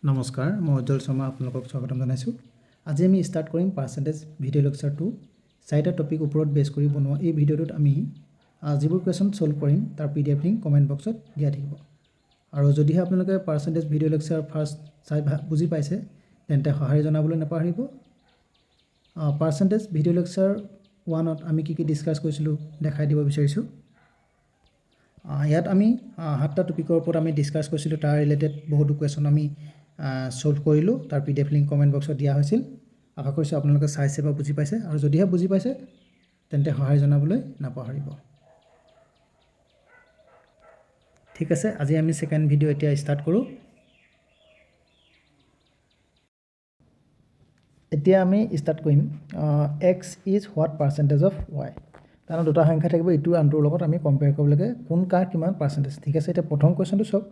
নমস্কাৰ মই উজ্জ্বল শৰ্মা আপোনালোকক স্বাগতম জনাইছোঁ। আজি আমি ষ্টাৰ্ট কৰিম পাৰ্চেণ্টেজ ভিডিঅ' লেকচাৰ 2 চাৰিটা টপিক ওপৰত বেছ কৰি বনোৱা এই ভিডিঅ'টোত আমি যিবোৰ কুৱেশ্যন সলভ কৰিম তাৰ PDF লিংক কমেণ্ট বক্সত দিয়া থাকিব। আৰু যদিহে আপোনালোকে পাৰ্চেণ্টেজ ভিডিঅ' লেকচাৰ ফাৰ্ষ্ট চাই বুজি পাইছে তেন্তে সঁহাৰি জনাবলৈ নাপাহৰিব। পাৰ্চেণ্টেজ ভিডিঅ' লেকচাৰ 1ত আমি কি ডিছকাছ কৰিছিলোঁ দেখাই দিব বিচাৰিছোঁ। ইয়াত আমি 7টা টপিকৰ ওপৰত আমি ডিছকাছ কৰিছিলোঁ, তাৰ ৰিলেটেড বহুতো কুৱেশ্যন আমি সলভ কৰিলোঁ। তাৰ PDF লিংক কমেণ্ট বক্সত দিয়া হৈছিল। আশা কৰিছোঁ আপোনালোকে চাইছে বা বুজি পাইছে, আৰু যদিহে বুজি পাইছে তেন্তে সহায় জনাবলৈ নাপাহৰিব। ঠিক আছে, আজি আমি ছেকেণ্ড ভিডিঅ' এতিয়া ষ্টাৰ্ট কৰোঁ। এতিয়া আমি ষ্টাৰ্ট কৰিম x is what percentage of y। তাৰমানে দুটা সংখ্যা থাকিব, ইটো আনটোৰ লগত আমি কম্পেয়াৰ কৰিব লাগে কোন কাৰ কিমান পাৰ্চেণ্টেজ। ঠিক আছে, এতিয়া প্ৰথম কুৱেশ্যনটো চাওক,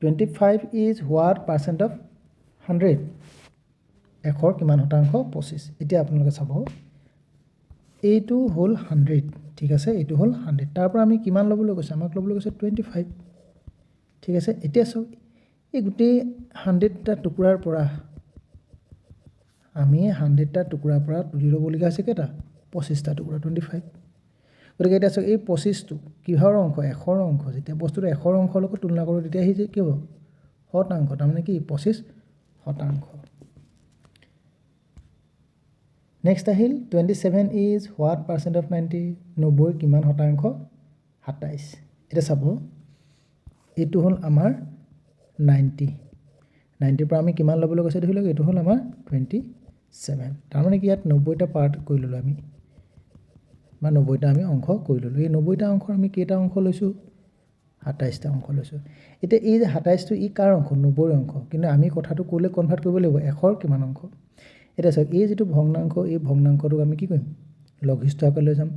25 ইজ হোৱাট পাৰ্চেণ্ট অফ 100। এশৰ কিমান শতাংশ 25। এতিয়া আপোনালোকে চাব, এইটো হ'ল 100। ঠিক আছে, এইটো হ'ল 100। তাৰ পৰা আমি কিমান ল'বলৈ কৈছে, আমাক ল'বলৈ কৈছে 25। ঠিক আছে, এতিয়া চাওক এই গোটেই 100টা টুকুৰাৰ পৰা আমি 100টা টুকুৰাৰ পৰা তুলি ল'বলগীয়া হৈছে কেইটা, 25টা টুকুৰা, 25। গতিকে এতিয়া চাওক এই 25টো কিহৰ অংশ, এশৰ অংশ। যেতিয়া বস্তুটো এশৰ অংশৰ লগত তুলনা কৰোঁ তেতিয়া আহি যে কি হ'ব, শতাংশ। তাৰমানে কি 25 শতাংশ। নেক্সট আহিল 27 ইজ হোৱাট পাৰ্চেণ্ট অফ 90। 90ৰ কিমান শতাংশ, 27। এতিয়া চাব এইটো হ'ল আমাৰ 90। 90ৰ পৰা আমি কিমান ল'বলৈ কৈছে ধৰি লওক, এইটো হ'ল আমাৰ 27। তাৰমানে কি ইয়াত 90টা পাৰ্ট কৰি ল'লোঁ আমি, বা 90টা আমি অংশ কৰি ল'লোঁ। এই 90টা অংশৰ আমি কেইটা অংশ লৈছোঁ, 27টা অংশ লৈছোঁ। এতিয়া এই যে 27টো ই কাৰ অংশ, 90ৰ অংশ। কিন্তু আমি কথাটো ক'লে কনভাৰ্ট কৰিব লাগিব এশৰ কিমান অংশ। এতিয়া চাওক এই যিটো ভগ্নাংশ, এই ভগ্নাংশটোক আমি কি কৰিম, লঘিষ্ঠ আকাৰলৈ লৈ যাম।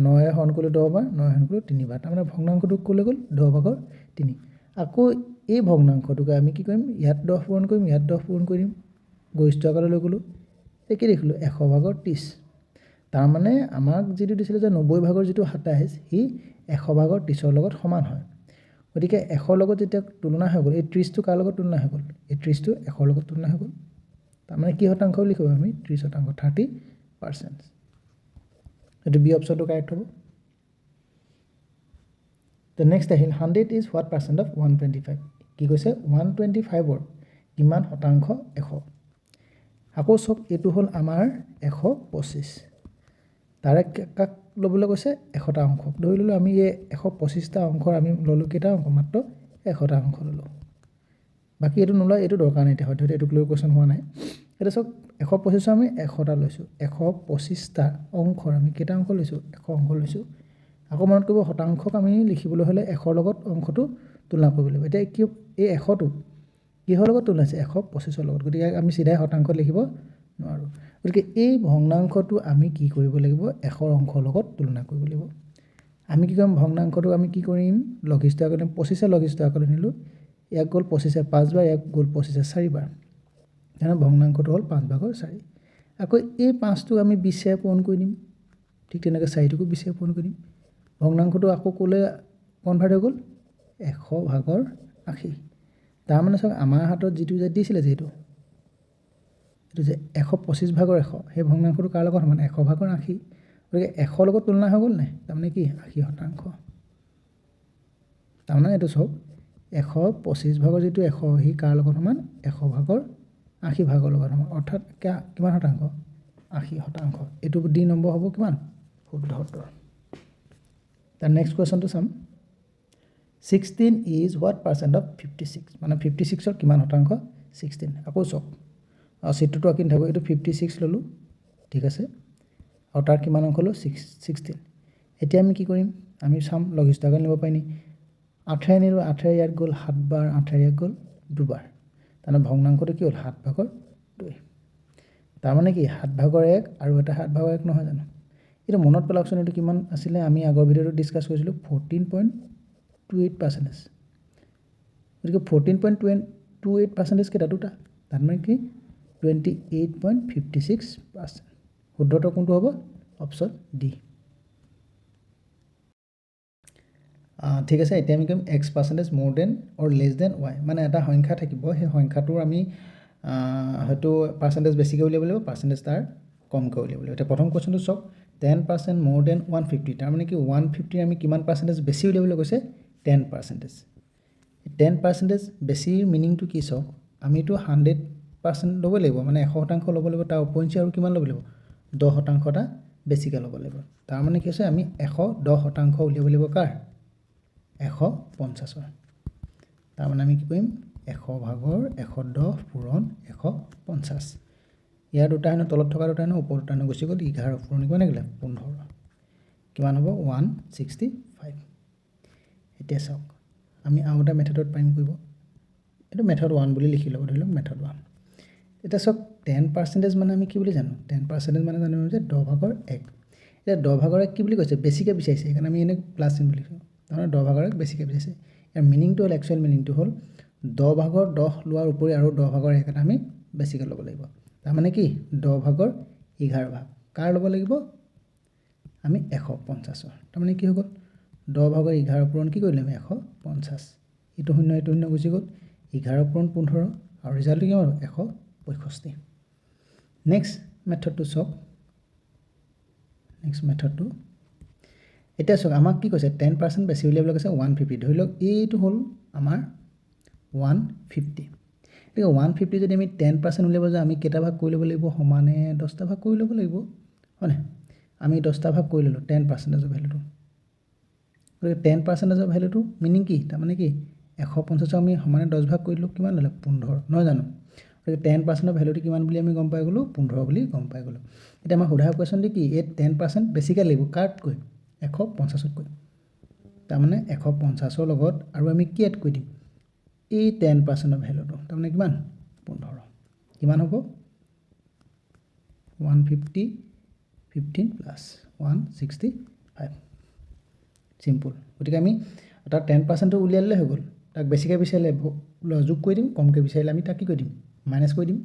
9 হৰণ কৰিলোঁ 10 বাৰ, 9 হৰণ কৰিলোঁ 3 বাৰ। তাৰমানে ভগ্নাংশটোক ক'লৈ গ'ল, 10/3। আকৌ এই ভগ্নাংশটোকে আমি কি কৰিম, ইয়াত 10 পূৰণ কৰিম, ইয়াত 10 পূৰণ কৰিম, গৰিষ্ঠ আকাৰলৈ লৈ গ'লোঁ। এই কি দেখিলোঁ, 100/30। তাৰমানে আমাক যিটো দিছিলে যে 90 যিটো 27 সি 100/30ৰ লগত সমান হয়। গতিকে 100ৰ লগত যেতিয়া তুলনা হৈ গ'ল, এই 30টো কাৰ লগত তুলনা হৈ গ'ল, এই 30টো 100ৰ লগত তুলনা হৈ গ'ল। তাৰমানে কি শতাংশ বুলি ক'ব আমি, 30 শতাংশ, 30%। এইটো বি অপশ্যনটো কাৰেক্ট হ'ব। দ্য নেক্সট আহিল 100 ইজ হোৱাট পাৰ্চেণ্ট অফ 125। কি কৈছে, 125ৰ কিমান শতাংশ 100। আকৌ চাওক এইটো হ'ল আমাৰ 125। তাৰে কাক ল'বলৈ কৈছে, 100টা অংশ। ধৰি ল'লোঁ আমি এই 125টা অংশৰ আমি ল'লোঁ কেইটা অংশ, মাত্ৰ 100টা অংশ ল'লোঁ। বাকী এইটো নোলোৱা, এইটো দৰকাৰ নাই এতিয়া, হয়তো এইটো লৈ কুৱেশ্যন হোৱা নাই। এতিয়া চাওক 125 আমি 100টা লৈছোঁ, 125টা অংশৰ আমি কেইটা অংশ লৈছোঁ, 100 অংশ লৈছোঁ। আকৌ মনত কৰিব, শতাংশক আমি লিখিবলৈ হ'লে 100ৰ লগত অংশটো তুলনা কৰিব লাগিব। এতিয়া কি এই 100টো কিহৰ লগত তুলনা হৈছে, 125ৰ লগত। গতিকে আমি চিধাই শতাংশত লিখিব নোৱাৰোঁ। গতিকে এই ভগ্নাংশটো আমি কি কৰিব লাগিব, 100ৰ অংশৰ লগত তুলনা কৰিব লাগিব। আমি কি কৰিম, ভগ্নাংশটো আমি কি কৰিম, লঘিষ্ঠ আকাৰ দিম। 25 লঘিষ্ঠ আকাৰলৈ নিলোঁ, ইয়াক গ'ল 25 5 বাৰ, ইয়াক গ'ল 25 4 বাৰ। তেনেহ'লে ভগ্নাংশটো হ'ল 5/4। আকৌ এই 5টো আমি 20ৰে পূৰণ কৰি দিম, ঠিক তেনেকৈ 4টোকো 20ৰে পূৰণ কৰি দিম। ভগ্নাংশটো আকৌ ক'লৈ কনভাৰ্ট হৈ গ'ল, 100/80। তাৰমানে চাওক আমাৰ হাতত যিটো যে দিছিলে, যিহেতু এইটো যে 125/100, সেই ভগ্নাংশটো কাৰ লগত সমান, 100/80। গতিকে 100ৰ লগত তুলনা হৈ গ'ল নাই, তাৰমানে কি 80 শতাংশ। তাৰমানে এইটো চাওক 125 যিটো 100 সি কাৰ লগত সমান, 100/80 লগত সমান, অৰ্থাৎ কিমান শতাংশ, 80 শতাংশ। এইটো ডি নম্বৰ হ'ব কিমান, শুদ্ধ উত্তৰ। তাৰ নেক্সট কুৱেশ্যনটো চাম, 16 ইজ হোৱাট পাৰ্চেণ্ট অফ 56। মানে 56ৰ কিমান শতাংশ, 16। আকৌ চাওক চিত্ৰটো আঁকি নাথাকোঁ, এইটো 56 ল'লোঁ, ঠিক আছে, আৰু তাৰ কিমান অংশ ল'লোঁ, 16। এতিয়া আমি কি কৰিম, আমি চাম লঘিষ্ঠ আকাৰ নিব পাৰি নি। 8ৰে নিলোঁ, 8ৰে ইয়াত গ'ল 7 বাৰ, 8ৰে ইয়াত গ'ল 2 বাৰ। তাৰমানে ভগ্নাংশটো কি হ'ল, 7/2। তাৰমানে কি 7/1 আৰু এটা 7/1 নহয় জানো। এইটো মনত পেলাওকচোন, এইটো কিমান আছিলে, আমি আগৰ ভিডিঅ'টো ডিছকাছ কৰিছিলোঁ 14.28%। গতিকে 14.28% কেইটা, দুটা। তাৰমানে কি 28.56%। শুদ্ধটো কোনটো হ'ব, অপশ্যন ডি। ঠিক আছে এতিয়া আমি ক'ম x% more than or less than y মানে এটা সংখ্যা থাকিব সেই সংখ্যাটোৰ আমি হয়তো পাৰ্চেণ্টেজ বেছিকৈ উলিয়াব লাগিব পাৰ্চেণ্টেজ তাৰ কমকৈ উলিয়াব লাগিব এতিয়া প্ৰথম কোৱেশ্যনটো চাওক 10% more than 150 তাৰ মানে কি 150 আমি কিমান পাৰ্চেণ্টেজ বেছি উলিয়াবলৈ কৈছে 10% 10% বেছিৰ মিনিংটো কি চাওক আমিতো 100% ল'ব লাগিব মানে 100% ল'ব লাগিব তাৰ উপৰিঞ্চি আৰু কিমান ল'ব লাগিব 10% এটা বেছিকৈ ল'ব লাগিব তাৰ মানে কি হৈছে আমি 110% উলিয়াব লাগিব কাৰ 150 তাৰ মানে আমি কি কৰিম 100 ভাগৰ 110 পূৰণ 150 ইয়াৰ দুটা হেনো তলত থকা দুটা হেনো ওপৰত দুটা হেনো গুচি গ'ল 11 পূৰণ কিমান আহিলে 15 কিমান হ'ব 165 এতিয়া চাওক আমি আৰু এটা মেথডত পাৰিম কৰিব এইটো মেথড 1 বুলি লিখি ল'ব ধৰি লওক মেথড 1 এটা চাওক 10% মানে আমি কি বুলি জানো 10% মানে জানো যে 10 ভাগৰ 1 এটা 10 ভাগৰ 1 কি বুলি কৈছে বেছিকৈ বিচাৰিছে সেইকাৰণে আমি এনে প্লাস চিন বুলি লিখো তাৰমানে 10 ভাগৰ 1 বেছিকৈ বিচাৰিছে ইয়াৰ মিনিংটো হ'ল একচুৱেল মিনিংটো হ'ল 10 ভাগৰ 10 লোৱাৰ উপৰি আৰু 10 ভাগৰ 1 এটা আমি বেছিকৈ ল'ব লাগিব তাৰমানে কি 10 ভাগৰ 11 ভাগ কাৰ ল'ব লাগিব আমি 150 তাৰমানে কি হৈ গ'ল 10 ভাগৰ 11 পূৰণ কি কৰিলে আমি 150 এইটো শূন্য গুচি গ'ল 11 পূৰণ 15 আৰু ৰিজাল্টটো কিমান হ'ব 165 নেক্সট মেথডটো চাওক নেক্সট মেথডটো এতিয়া চাওক আমাক কি কৈছে 10% বেছি উলিয়াবলৈ কৈছে 150 ধৰি লওক এইটো হ'ল আমাৰ 150 এতিয়া 150 যদি আমি 10% উলিয়াব যাওঁ আমি কেইটা ভাগ কৰি ল'ব লাগিব সমানে 10টা ভাগ কৰি ল'ব লাগিব হয়নে আমি 10টা ভাগ কৰি ল'লোঁ 10%ৰ ভ্যালুটো গতিকে 10%ৰ ভ্যালুটো মিনিং কি তাৰমানে কি 150 আমি সমানে 10 ভাগ কৰিলোঁ কিমান হ'লে 15 নহয় জানো গতিকে 10%ৰ ভ্যালুটো কিমান বুলি আমি গম পাই গ'লোঁ 15 বুলি গম পাই গ'লোঁ এতিয়া আমাৰ সোধা কোৱেশ্যনটো কি এই 10% বেছিকৈ লাগিব কাতকৈ 150তকৈ তাৰমানে 150ৰ লগত আৰু আমি কি এড কৰি দিম এই 10%ৰ ভ্যালুটো তাৰমানে কিমান 15 কিমান হ'ব 150 15 প্লাস 165 সিম্পল গতিকে আমি তাক 10%টো উলিয়ালে হৈ গ'ল তাক বেছিকৈ বিচাৰিলে যোগ কৰি দিম কমকৈ বিচাৰিলে আমি তাক কি কৰি দিম মাইনাস কৰি দিম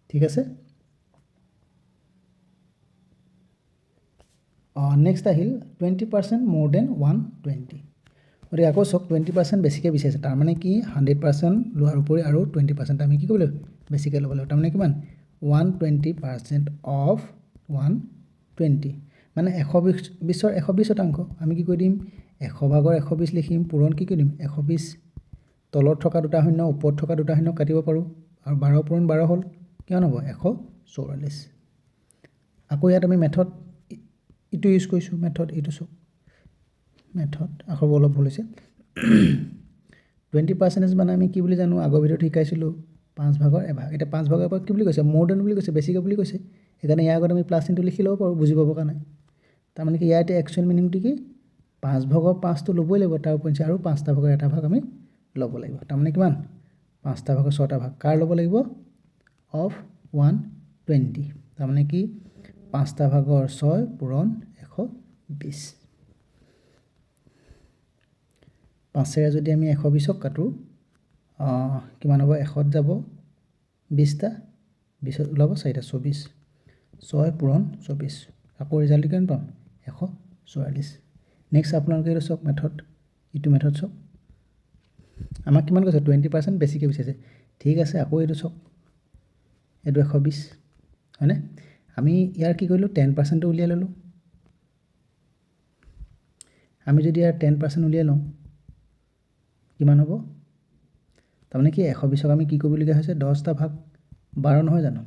ঠিক আছে নেক্সট আহিল 20% more than 120 গতিকে আকৌ চাওক 20% বেছিকৈ বিচাৰিছে তাৰমানে কি 100% লোৱাৰ উপৰি আৰু 20% আমি কি কৰিব লাগিব বেছিকৈ ল'ব লাগিব তাৰমানে কিমান 120% of 120 মানে 120ৰ 120% আমি কি কৰি দিম 100 ভাগৰ 120 লিখিম পূৰণ কি কৰি দিম 120 তলত থকা দুটা শূন্য ওপৰত থকা দুটা শূন্য কাটিব পাৰোঁ আৰু 12 পূৰণ 12 হ'ল কিমান হ'ব 144 আকৌ ইয়াত আমি মেথড ইটো ইউজ কৰিছোঁ মেথড এইটো চাওক মেথড আখৰবোৰ অলপ ভুল হৈছে 20% মানে আমি কি বুলি জানো আগৰ ভিডিঅ'ত শিকাইছিলোঁ 5 ভাগৰ এভাগ এতিয়া 5 ভাগৰ এভাগ কি বুলি কৈছে মোৰ দেন বুলি কৈছে বেছিকৈ বুলি কৈছে সেইকাৰণে ইয়াৰ আগত আমি প্লাছ চিনটো লিখি ল'ব পাৰোঁ বুজি পাবৰ কাৰণে তাৰমানে কি ইয়াতে একচুৱেল মিনিংটো কি 5 ভাগৰ 5টো ল'বই লাগিব তাৰ উপৰিঞ্চি আৰু 5টা ভাগৰ এটা ভাগ আমি ল'ব লাগিব তাৰমানে কিমান 5টা ভাগৰ 6টা ভাগ কাৰ ল'ব লাগিব অফ 120 তাৰমানে কি 5টা ভাগৰ 6 পূৰণ 120 5ৰে যদি আমি 120ক কাটো কিমান হ'ব 100ত যাব 20টা 20ত ওলাব 4টা 24 6 পূৰণ 24 আকৌ ৰিজাল্ট কিমান পাম 144 নেক্সট আপোনালোকে এইটো চাওক মেথড ইটো মেথড চাওক আমাক কিমান কৈছে 20% বেছিকৈ বিচাৰিছে ঠিক আছে আকৌ এইটো চাওক এইটো 120 হয়নে আমি ইয়াৰ কি কৰিলোঁ 10%টো উলিয়াই ল'লোঁ আমি যদি ইয়াৰ 10% উলিয়াই লওঁ কিমান হ'ব তাৰমানে কি 120ক আমি কি কৰিবলগীয়া হৈছে 10টা ভাগ 12 নহয় জানো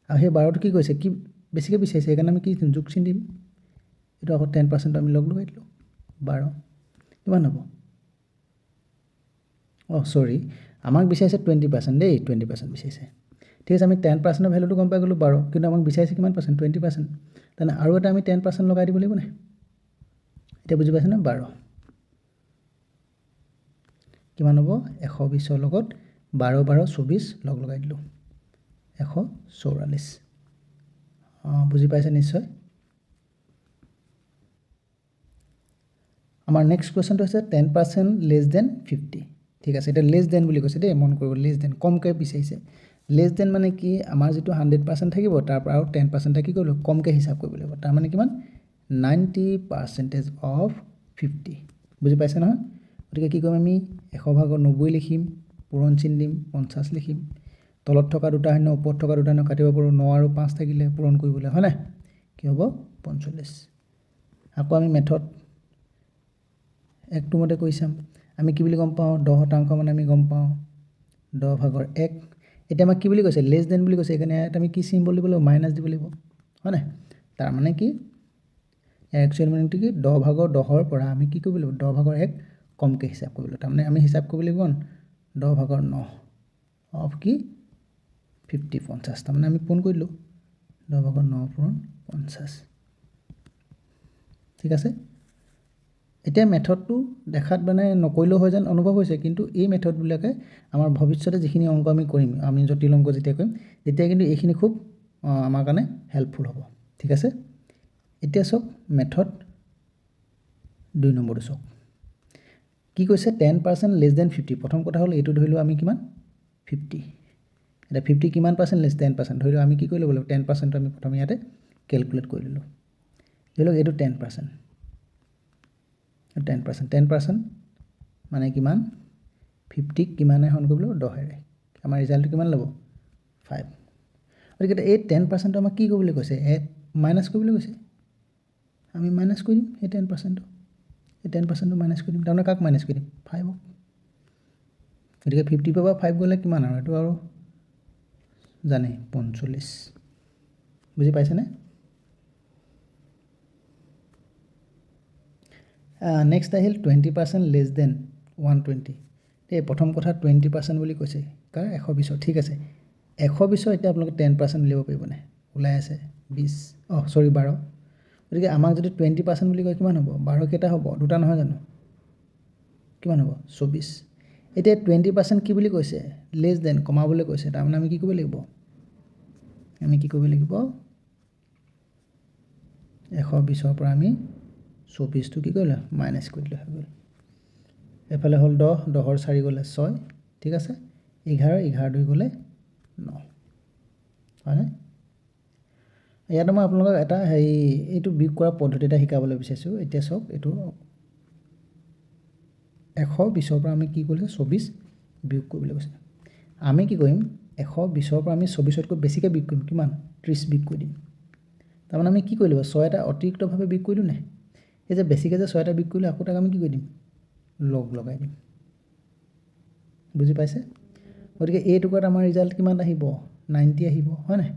আৰু সেই 12টো কি কৈছে কি বেছিকৈ বিচাৰিছে সেইকাৰণে আমি কি যোগ চিন দিম এইটো আকৌ 10% আমি লগ লগাই দিলোঁ 12 কিমান হ'ব সৰি আমাক বিচাৰিছে 20% দেই 20% বিচাৰিছে ঠিক আছে আমি 10%ৰ ভ্যালুটো গম পাই গ'লোঁ 12 কিন্তু আমাক বিচাৰিছে কিমান পাৰ্চেণ্ট 20% তেনে আৰু এটা আমি 10% লগাই দিব লাগিব নে এতিয়া বুজি পাইছেনে 12 কিমান হ'ব 120ৰ লগত 12 12 24 লগ লগাই দিলোঁ 144 বুজি পাইছে নিশ্চয় আমাৰ নেক্সট কুৱেশ্যনটো হৈছে 10% লেছ দেন 50 ঠিক আছে এটা লেছ দেন বুলি কৈছে দেই মন কৰিব লেছ দেন কমকৈ বিচাৰিছে লেছ দেন মানে কি আমাৰ যিটো 100% থাকিব তাৰ পৰা আৰু 10% কি কৰিব কমকৈ হিচাপ কৰিব লাগিব তাৰ মানে কিমান 90% অফ 50 বুজি পাইছে নহয় গতিকে কি কৰিম আমি 100 ভাগৰ 90 লিখিম পূৰণ চিন দিম 50 লিখিম তলত থকা দুটা শূন্য ওপৰত থকা দুটা শূন্য কাটিব পাৰোঁ 9 আৰু 5 থাকিলে পূৰণ কৰিবলৈ হয় না কি হ'ব 45 আকৌ আমি মেথড একটো মতে কৰি চাম আমি কি বুলি গম পাওঁ 10% মানে আমি গম পাওঁ 10 ভাগৰ 1 এটা আমাক কি বুলি কৈছে লেছ দেন বুলি কৈছে এখানে আমি কি সিম্বল দিব লাগিব মাইনাস দিব লাগিব হয় না তাৰ মানে কি একচুয়ালি মানে কি 10 ভাগৰ 10ৰ পৰা আমি কি কৰিব লাগিব 10 ভাগৰ 1 কমকে হিসাব কৰিব লাগিব তাৰ মানে আমি হিসাব কৰিব লাগিব 10 ভাগৰ 9 অফ কি 50 50 তাৰ মানে আমি পূৰণ কৰিলো 10 ভাগৰ 9 পূৰণ 50 ঠিক আছে এতিয়া মেথডটো দেখাত মানে নকৰিলেও হয় যেন অনুভৱ হৈছে কিন্তু এই মেথডবিলাকে আমাৰ ভৱিষ্যতে যিখিনি অংক আমি কৰিম আমি জটিল অংক যেতিয়া কৰিম তেতিয়া কিন্তু এইখিনি খুব আমাৰ কাৰণে হেল্পফুল হ'ব ঠিক আছে এতিয়া সব মেথড 2 নম্বৰটো সব কি কৈছে 10% লেছ দেন 50 প্ৰথম কথা হল এটো ধৰিলো আমি কিমান 50 এটা 50 কিমান পাৰ্সেন্ট লেছ 10% ধৰিলো আমি কি কৰি ল'ব লাগিব 10% আমি প্ৰথম ইয়াতে ক্যালকুলেট কৰি ললো ধৰিলো এটো 10% 10% মানে কিমান 50 কিমানে হন কৰিব 10 এৰে আমাৰ ৰিজাল্ট কিমান ল'ব 5 গতিকে এই 10% আমাক কি কৰিবলৈ কৈছে মাইনাস কৰিবলৈ কৈছে আমি মাইনাস কৰি দিম এই 10% এই 10% মাইনাস কৰি দিম তাৰমানে কাক মাইনাস কৰি দিম 5 গতিকে 50 পাবা 5 গলে কিমান আৰু এটো আৰু জানে 45 বুজি পাইছেনে নেক্সট আহিল 20% লেছ দেন 120 এই প্ৰথম কথা 20% বুলি কৈছে কাৰ 120 ঠিক আছে 120 এতিয়া আপোনালোকে 10% উলিয়াব পাৰিব না ওলাই আছে 20 সৰি 12 গতিকে আমাক যদি 20% বুলি কয় কিমান হ'ব 12 কেটা হ'ব দুটা নহয় জানো কিমান হ'ব 24 এতিয়া 20% কি বুলি কৈছে লেছ দেন কমাবলৈ কৈছে তাৰ মানে আমি কি কৰিব লাগিব আমি কি কৰিব লাগিব 120 ৰ পৰা আমি 24 টো কি কৰিলে মাইনাস কৰিলে হৈ গ'ল এফালে হল 10 10 ৰ 4 গলে 6 ঠিক আছে 11 11 2 গলে 9 হয় ইয়াত মই আপোনালোকক এটা এইটো বিয়োগ কৰা পদ্ধতি এটা শিকাবলৈ বিচাৰিছো এতিয়া সব এইটো 120 ৰ পৰা আমি কি কৰিলে 24 বিয়োগ কৰিবলৈ কৈছে আমি কি কৰিম 120 ৰ পৰা আমি 24 তকৈ বেছিকে বিয়োগ কৰিম কিমান 30 বিয়োগ কৰি দিম তাৰমানে আমি কি কৰি লব 6 এটা অতিৰিক্তভাৱে বিয়োগ কৰি দিম নাই এই যে বেছিকে যে 6 এটা বিয়োগ কৰিলে আকৌ তাক আমি কি কৰি দিম লগ লগাই দিম বুজি পাইছে গতিকে এই টুকুৰাত আমাৰ ৰিজাল্ট কিমান আহিব 90 আহিব হয় না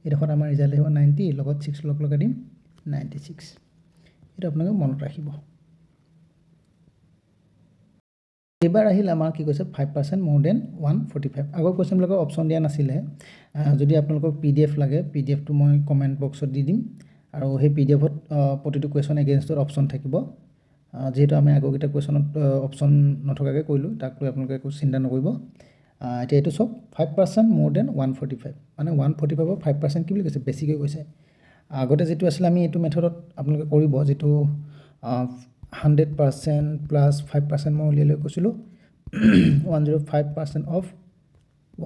এডখত আমাৰ ৰিজাল্ট আহিব 90 লগত 6 লগ লগাই দিম 96 এটা আপোনালোকে মনত ৰাখিব এবাৰ আহিল আমাৰ কি কৈছে 5% more than 145 আগৰ কোৱেশ্চন বিলাকৰ অপচন দিয়া নাছিলে যদি আপোনালোকক পিডিএফ লাগে পিডিএফ টো মই কমেন্ট বক্সত দি দিম আৰু সেই পিডিএফত প্ৰতিটো কোৱেশ্চন এগেইনষ্টৰ অপচন থাকিব যেহেতু আমি আগৰকিটা কোৱেশ্চনত অপচন নথকাকে কৰিলো তাক লৈ আপোনালোকে একো চিন্তা নকৰিব এতিয়া এটো সব 5% more than 145 মানে 145 ৰ 5% কি বুলি কৈছে বেছিকৈ কৈছে আগতে যেটো আছিল আমি এটো মেথডত আপোনালোকে কৰিব যেটো 100% plus 5% মই উলিয়াই লৈ কৈছিলো 105% of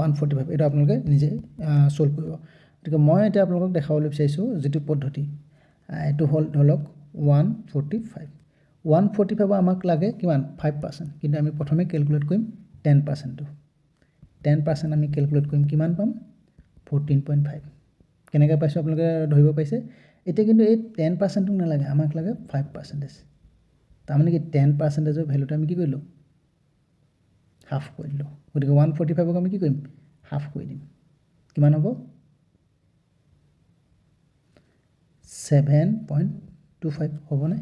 145 এটা আপোনালোকে নিজে সলভ কৰিব গতিকে মই এটা আপোনালোকক দেখাবলৈ বিচাৰিছো যেটো পদ্ধতি এটো হল ধৰক 145 145 আমাক লাগে কিমান 5% কিন্তু আমি প্ৰথমে ক্যালকুলেট কৰিম 10% টো 10% আমি ক্যালকুলেট কৰিম কিমান পাম 14.5 কেনেকৈ পাইছো আপোনালোকে ধৰিব পাইছে এতিয়া কিন্তু এই 10% টো নালাগে আমাক লাগে 5% তাৰ মানে কি 10% ৰ ভ্যালুটো আমি কি কৰিলো হাফ কৰি দিলো গতিকে 145 ক আমি কি কৰিম হাফ কৰি দিম কিমান হ'ব 7.25 হ'ব না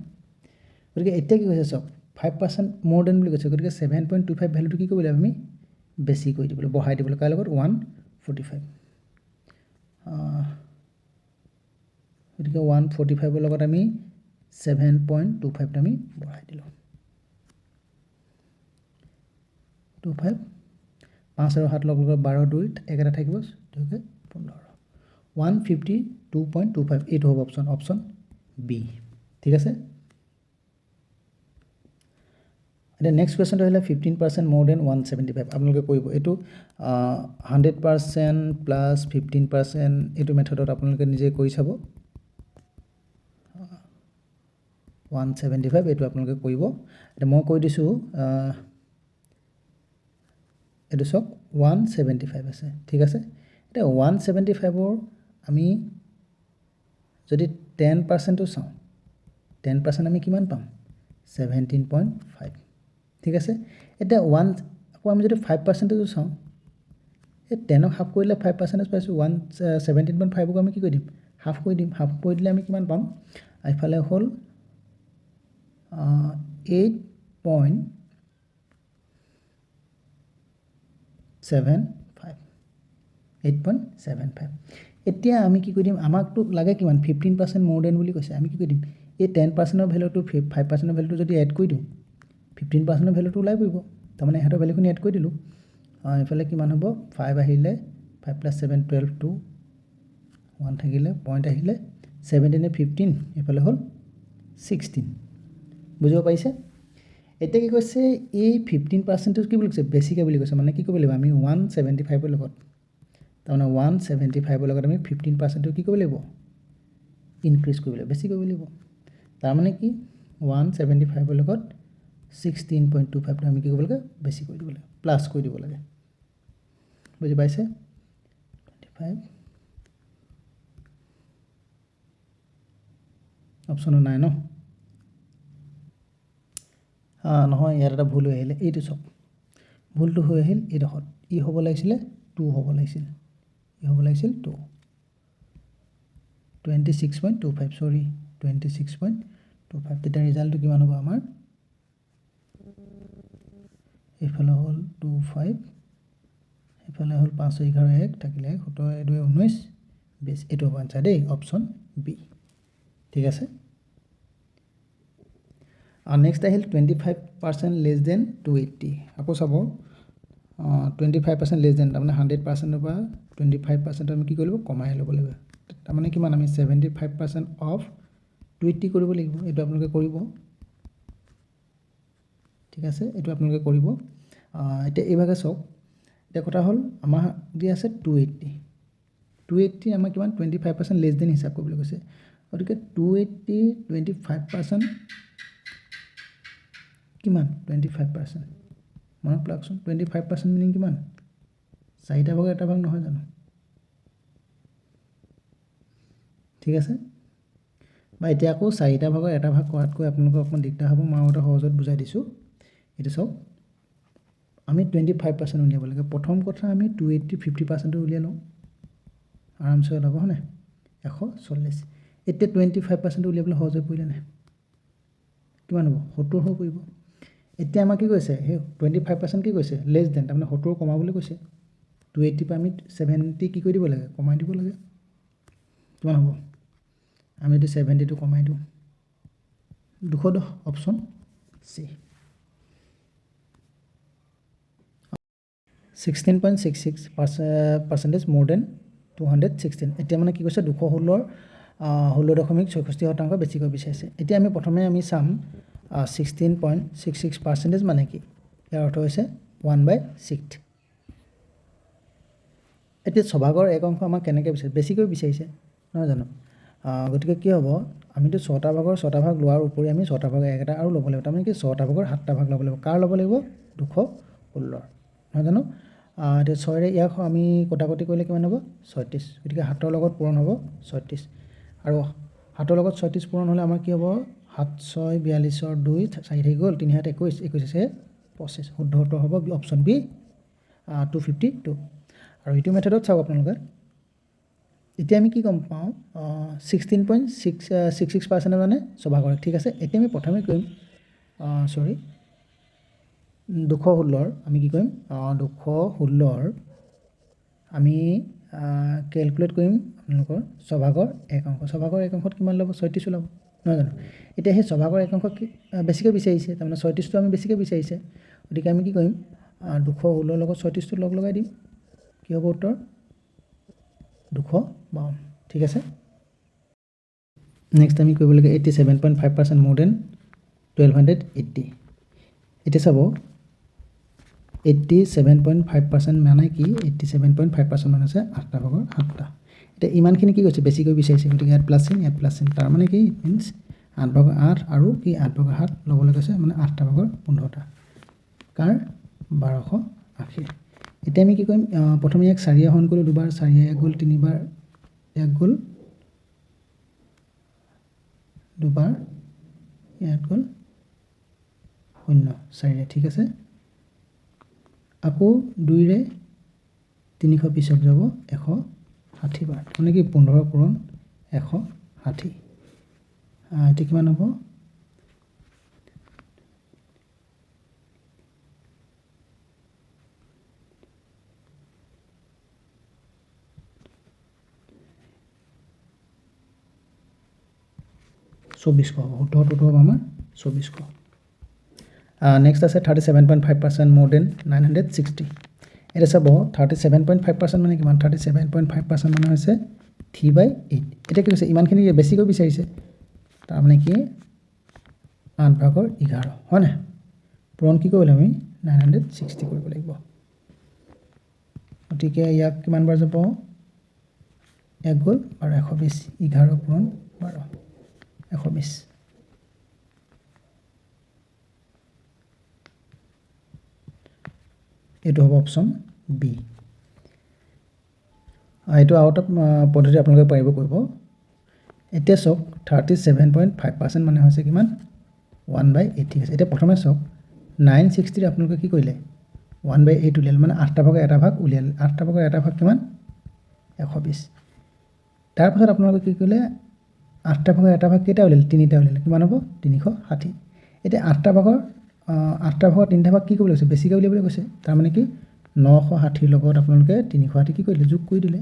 গতিকে এতিয়া কি কৈছে সব 5% more than বুলি কৈছে গতিকে 7.25 ভ্যালুটো কি কৰিব লাগিব আমি বেছি কৰি দিবলৈ বঢ়াই দিবলৈ কাৰ লগত 145 গতিকে 145 ৰ লগত আমি 7.25 টা আমি বঢ়াই দিলো 25 5 আৰু 7 লগ লগ 12 2 1 এটা থাকিব 2 15 152.25 এইটো হ'ব অপচন বি ঠিক আছে এতিয়া নেক্সট কোৱেশ্চনটো হলে 15% more than 175 আপোনালোকে কৰিব এটো 100% plus 15% এটো মেথডত আপোনালোকে নিজে কৰি চাব 175 এইটো আপোনালোকে কৰিব এতিয়া মই কৈ দিছোঁ এইটো চাওক 175 আছে ঠিক আছে এতিয়া 175ৰ আমি যদি 10%টো চাওঁ 10% আমি কিমান পাম 17.5 ঠিক আছে এতিয়া 1 আকৌ আমি যদি 5%টো চাওঁ এই 10ক হাফ কৰিলে 5% পাইছোঁ 17.5ক আমি কি কৰি দিম হাফ কৰি দিম হাফ কৰি দিলে আমি কিমান পাম এইফালে হ'ল 8.75 এতিয়া আমি কি কৰি দিম আমাকতো লাগে কিমান 15% মোৰ দেন বুলি কৈছে আমি কি কৰি দিম এই 10%ৰ ভ্যালুটো 5%ৰ ভ্যালুটো যদি এড কৰি দিওঁ 15%ৰ ভ্যালুটো ওলাই পৰিব তাৰমানে হেতৰ ভ্যালুখিনি এড কৰি দিলোঁ এইফালে কিমান হ'ব 5 আহিলে 5 + 7 12 2 1 থাকিলে পইণ্ট আহিলে 17 এ 15 এইফালে হ'ল 16 বুজিব পাৰিছে এতিয়া কি কৈছে এই 15% কি বুলি কৈছে বেছিকে বুলি কৈছে মানে কি কৰিব লাগিব আমি 175 ৰ লগত তাৰমানে 175 ৰ লগত আমি 15% কি কৰিব লাগিব ইনক্ৰিজ কৰিব লাগিব বেছি কৰিব লাগিব তাৰমানে কি 175 ৰ লগত 16.25 আমি কি কৰিব লাগে বেছি কৰি দিব লাগে প্লাস কৰি দিব লাগে বুজি পাইছে 25 অপচন নাই ন নহয় ইয়াত এটা ভুল হৈ আহিলে এইটো চাওক ভুলটো হৈ আহিল এইডোখৰত ই হ'ব লাগিছিলে 2 হ'ব লাগিছিল ই হ'ব লাগিছিল 2 26.25 সৰি 26.25 তেতিয়া ৰিজাল্টটো কিমান হ'ব আমাৰ এইফালে হ'ল 25 এইফালে হ'ল 5 11 1 থাকিলে 17 2 19 20 এইটো হ'ব আনসাৰ দেই অপচন বি ঠিক আছে আৰু নেক্সট আহিল 25% লেছ দেন 280 আকৌ চাব 25% লেছ দেন তাৰমানে 100% ৰ পৰা 25% আমি কি কৰিব কমাই ল'ব লাগিব তাৰমানে কিমান আমি 75% অফ 280 কৰিব লাগিব এইটো আপোনালোকে কৰিব ঠিক আছে এইটো আপোনালোকে কৰিব এতিয়া এইভাগে চাওক এটা কথা হ'ল আমাৰ দি আছে 280 আমাৰ কিমান 25% লেছ দেন হিচাপ কৰিবলৈ কৈছে গতিকে 280 25% কিমান 25% মনত ৰাখকচোন 25% মিনিং কিমান চাৰিটা ভাগৰ এটা ভাগ নহয় জানো ঠিক আছে বা এতিয়া আকৌ চাৰিটা ভাগৰ এটা ভাগ কৰাতকৈ আপোনালোকক অকমান দিগদাৰ হ'ব মই এটা সহজত বুজাই দিছোঁ এইটো চাওক আমি 25% উলিয়াব লাগে প্ৰথম কথা আমি 280 50% উলিয়াই লওঁ আৰামছে ওলাব হয়নে 140 এতিয়া 25% উলিয়াবলৈ সহজ হৈ পৰিলে নাই কিমান হ'ব 70 হৈ পৰিব এতিয়া আমাক কি কৈছে হে 25% কি কৈছে লেছ দেন তাৰমানে 70 কমাবলৈ কৈছে 280 পৰা আমি 70 কি কৰি দিব লাগে কমাই দিব লাগে কিমান হ'ব আমি যদি 70 টো কমাই দিওঁ 210 অপচন সি 16.66% more than 216 এতিয়া মানে কি কৈছে 216 16.66% বেছিকৈ বিচাৰিছে এতিয়া আমি প্ৰথমে আমি চাম 16.66% মানে কি ইয়াৰ অৰ্থ হৈছে 1/6 এতিয়া ছভাগৰ এক অংশ আমাক কেনেকৈ বিচাৰিছে বেছিকৈ বিচাৰিছে নহয় জানো গতিকে কি হ'ব আমিতো 6টা ভাগৰ 6টা ভাগ লোৱাৰ উপৰি আমি 6টা ভাগৰ একটা আৰু ল'ব লাগিব তাৰমানে কি 6টা ভাগৰ 7টা ভাগ ল'ব লাগিব কাৰ ল'ব লাগিব 216 নহয় জানো এতিয়া 6 ৰে ইয়াক আমি কটাকটি কৰিলে কিমান হ'ব 36 গতিকে 7ৰ লগত পূৰণ হ'ব 36 আৰু 7ৰ লগত 36 পূৰণ হ'লে আমাৰ কি হ'ব 7 6 42 ৰ 2 4 থাকি গ'ল 3 7 21 21 আছে 25 শুদ্ধ উত্তৰ হ'ব অপচন বি 252 আৰু এইটো মেথডত চাওক আপোনালোকে এতিয়া আমি কি গম পাওঁ 16.66% মানে ছভাগৰ ঠিক আছে এতিয়া আমি প্ৰথমে কৰিম সৰি 216 আমি কি কৰিম 216 আমি ক্যালকুলেট কৰিম আপোনালোকৰ ছভাগৰ এক অংশ ছভাগৰ এক অংশত কিমান ল'ব 36 ল'ব নহয় জানো এতিয়া সেই ছভাগৰ এক অংশ বেছিকৈ বিচাৰিছে তাৰমানে 36 টো আমি বেছিকৈ বিচাৰিছে গতিকে আমি কি কৰিম 216 লগত 36 টো লগ লগাই দিম কি হ'ব উত্তৰ 252 ঠিক আছে নেক্সট আমি কৰিব লাগে 87.5% more than 1280 এটা চাব 87.5% মানে কি 87.5% মানে আছে 8টা ভাগৰ 7টা এটা ইমানখিনি কি কৈছে বেছিকৈ বিচাৰিছে গতিকে ইয়াত প্লাস চিন তাৰ মানে কি ইট মিন্স 8/8 আৰু কি 8/7 ল'বলৈ কৈছে মানে 8/15টা কাৰ 1280 এতিয়া আমি কি কৰিম প্ৰথমে ইয়াক 4 হৰণ কৰিলোঁ দুবাৰ 4 1 গ'ল 3 বাৰ 1 গ'ল দুবাৰ ইয়াত গ'ল 0 4 ঠিক আছে আকৌ 2 ৰে 300 পিছত যাব 160 বাৰ মানে কি 15 পূৰণ 160 এতিয়া কিমান হ'ব চৌবিশ শুদ্ধটো হ'ব আমাৰ 2400 নেক্সট আছে 37.5% more than 960 এটা চাব 37.5% মানে কিমান 37.5% মানে হৈছে 3/8 এটা কি কৈছে ইমানখিনি বেছিকৈ বিচাৰিছে তাৰ মানে কি 8/11 হয় না পূৰণ কি কৰিলে আমি 960 কৰিব লাগিব গতিকে ইয়াক কিমান বাৰ যাব 1 গ'ল আৰু 120 11 পূৰণ 12 120 এইটো হ'ব অপশ্যন বি এইটো আউট অফ পদ্ধতি আপোনালোকে পাৰিব কৰিব এতিয়া চাওক 37.5% মানে হৈছে কিমান 1/8 ঠিক আছে এতিয়া প্ৰথমে চাওক 960 আপোনালোকে কি কৰিলে 1/8 উলিয়ালে মানে 8/1 এটা ভাগ উলিয়ালে 8/1 এটা ভাগ কিমান 120 তাৰপিছত আপোনালোকে কি কৰিলে 8/1 এটা ভাগ কেইটা উলিয়ালে 3টা উলিয়ালে কিমান হ'ব 360 এতিয়া 8/1 3টা ভাগ কি কৰিব লাগিছে বেছিকৈ উলিয়াবলৈ কৈছে তাৰ মানে কি 960 লগত আপোনালোকে 360 কি কৰিলে যোগ কৰি দিলে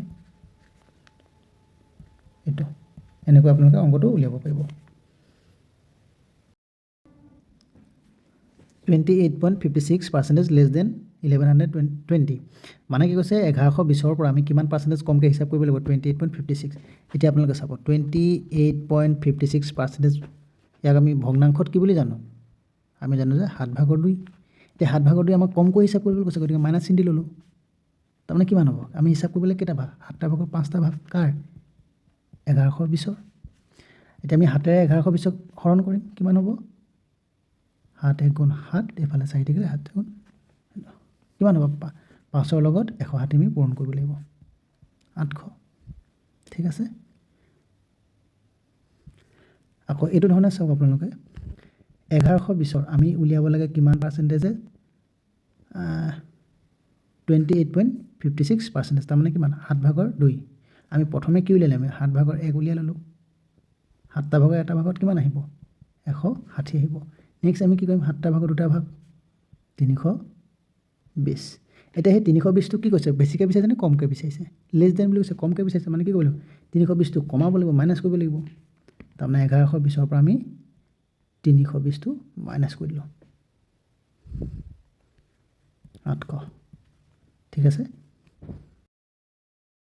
এইটো এনেকৈ আপোনালোকে অংকটো উলিয়াব পাৰিব 28.56% লেছ দেন 1120 মানে কি কৈছে 1120ৰ পৰা আমি কিমান পাৰ্চেণ্টেজ কমকৈ হিচাপ কৰিব লাগিব 28.56 এতিয়া আপোনালোকে চাব 28.56% ইয়াক আমি ভগ্নাংশত কি বুলি জানো আমি জানো যে 7/2 এতিয়া 7/2 আমাক কমকৈ হিচাপ কৰিবলৈ কৈছে গতিকে মাইনাছ চিন দি ল'লোঁ তাৰমানে কিমান হ'ব আমি হিচাপ কৰিবলৈ কেইটা ভাগ 7/2 5টা ভাগ কাৰ 1120 এতিয়া আমি 7ৰে 1120ক হৰণ কৰিম কিমান হ'ব 7 1 গুণ 7 এইফালে 4 থাকিলে 7 গুণ কিমান হ'ব 5ৰ লগত 160 আমি পূৰণ কৰিব লাগিব 800 ঠিক আছে আকৌ এইটো ধৰণে চাওক আপোনালোকে 1120ৰ আমি উলিয়াব লাগে কিমান পাৰ্চেণ্টেজ 28.56% তাৰমানে কিমান 7/2 আমি প্ৰথমে কি উলিয়ালে আমি 7/1 উলিয়াই ল'লোঁ 7/1 এটা ভাগত কিমান আহিব 160 আহিব নেক্সট আমি কি কৰিম 7/2 2টা ভাগ 320 এতিয়া সেই 320টো কি কৈছে বেছিকৈ বিচাৰিছে নে কমকৈ বিচাৰিছে লেছ দেন বুলি কৈছে কমকৈ বিচাৰিছে মানে কি কৰিব লাগিব 320টো কমাব লাগিব মাইনাছ কৰিব লাগিব তাৰমানে 1120ৰ পৰা আমি 320টো মাইনাছ কৰি দিলোঁ 800 ঠিক আছে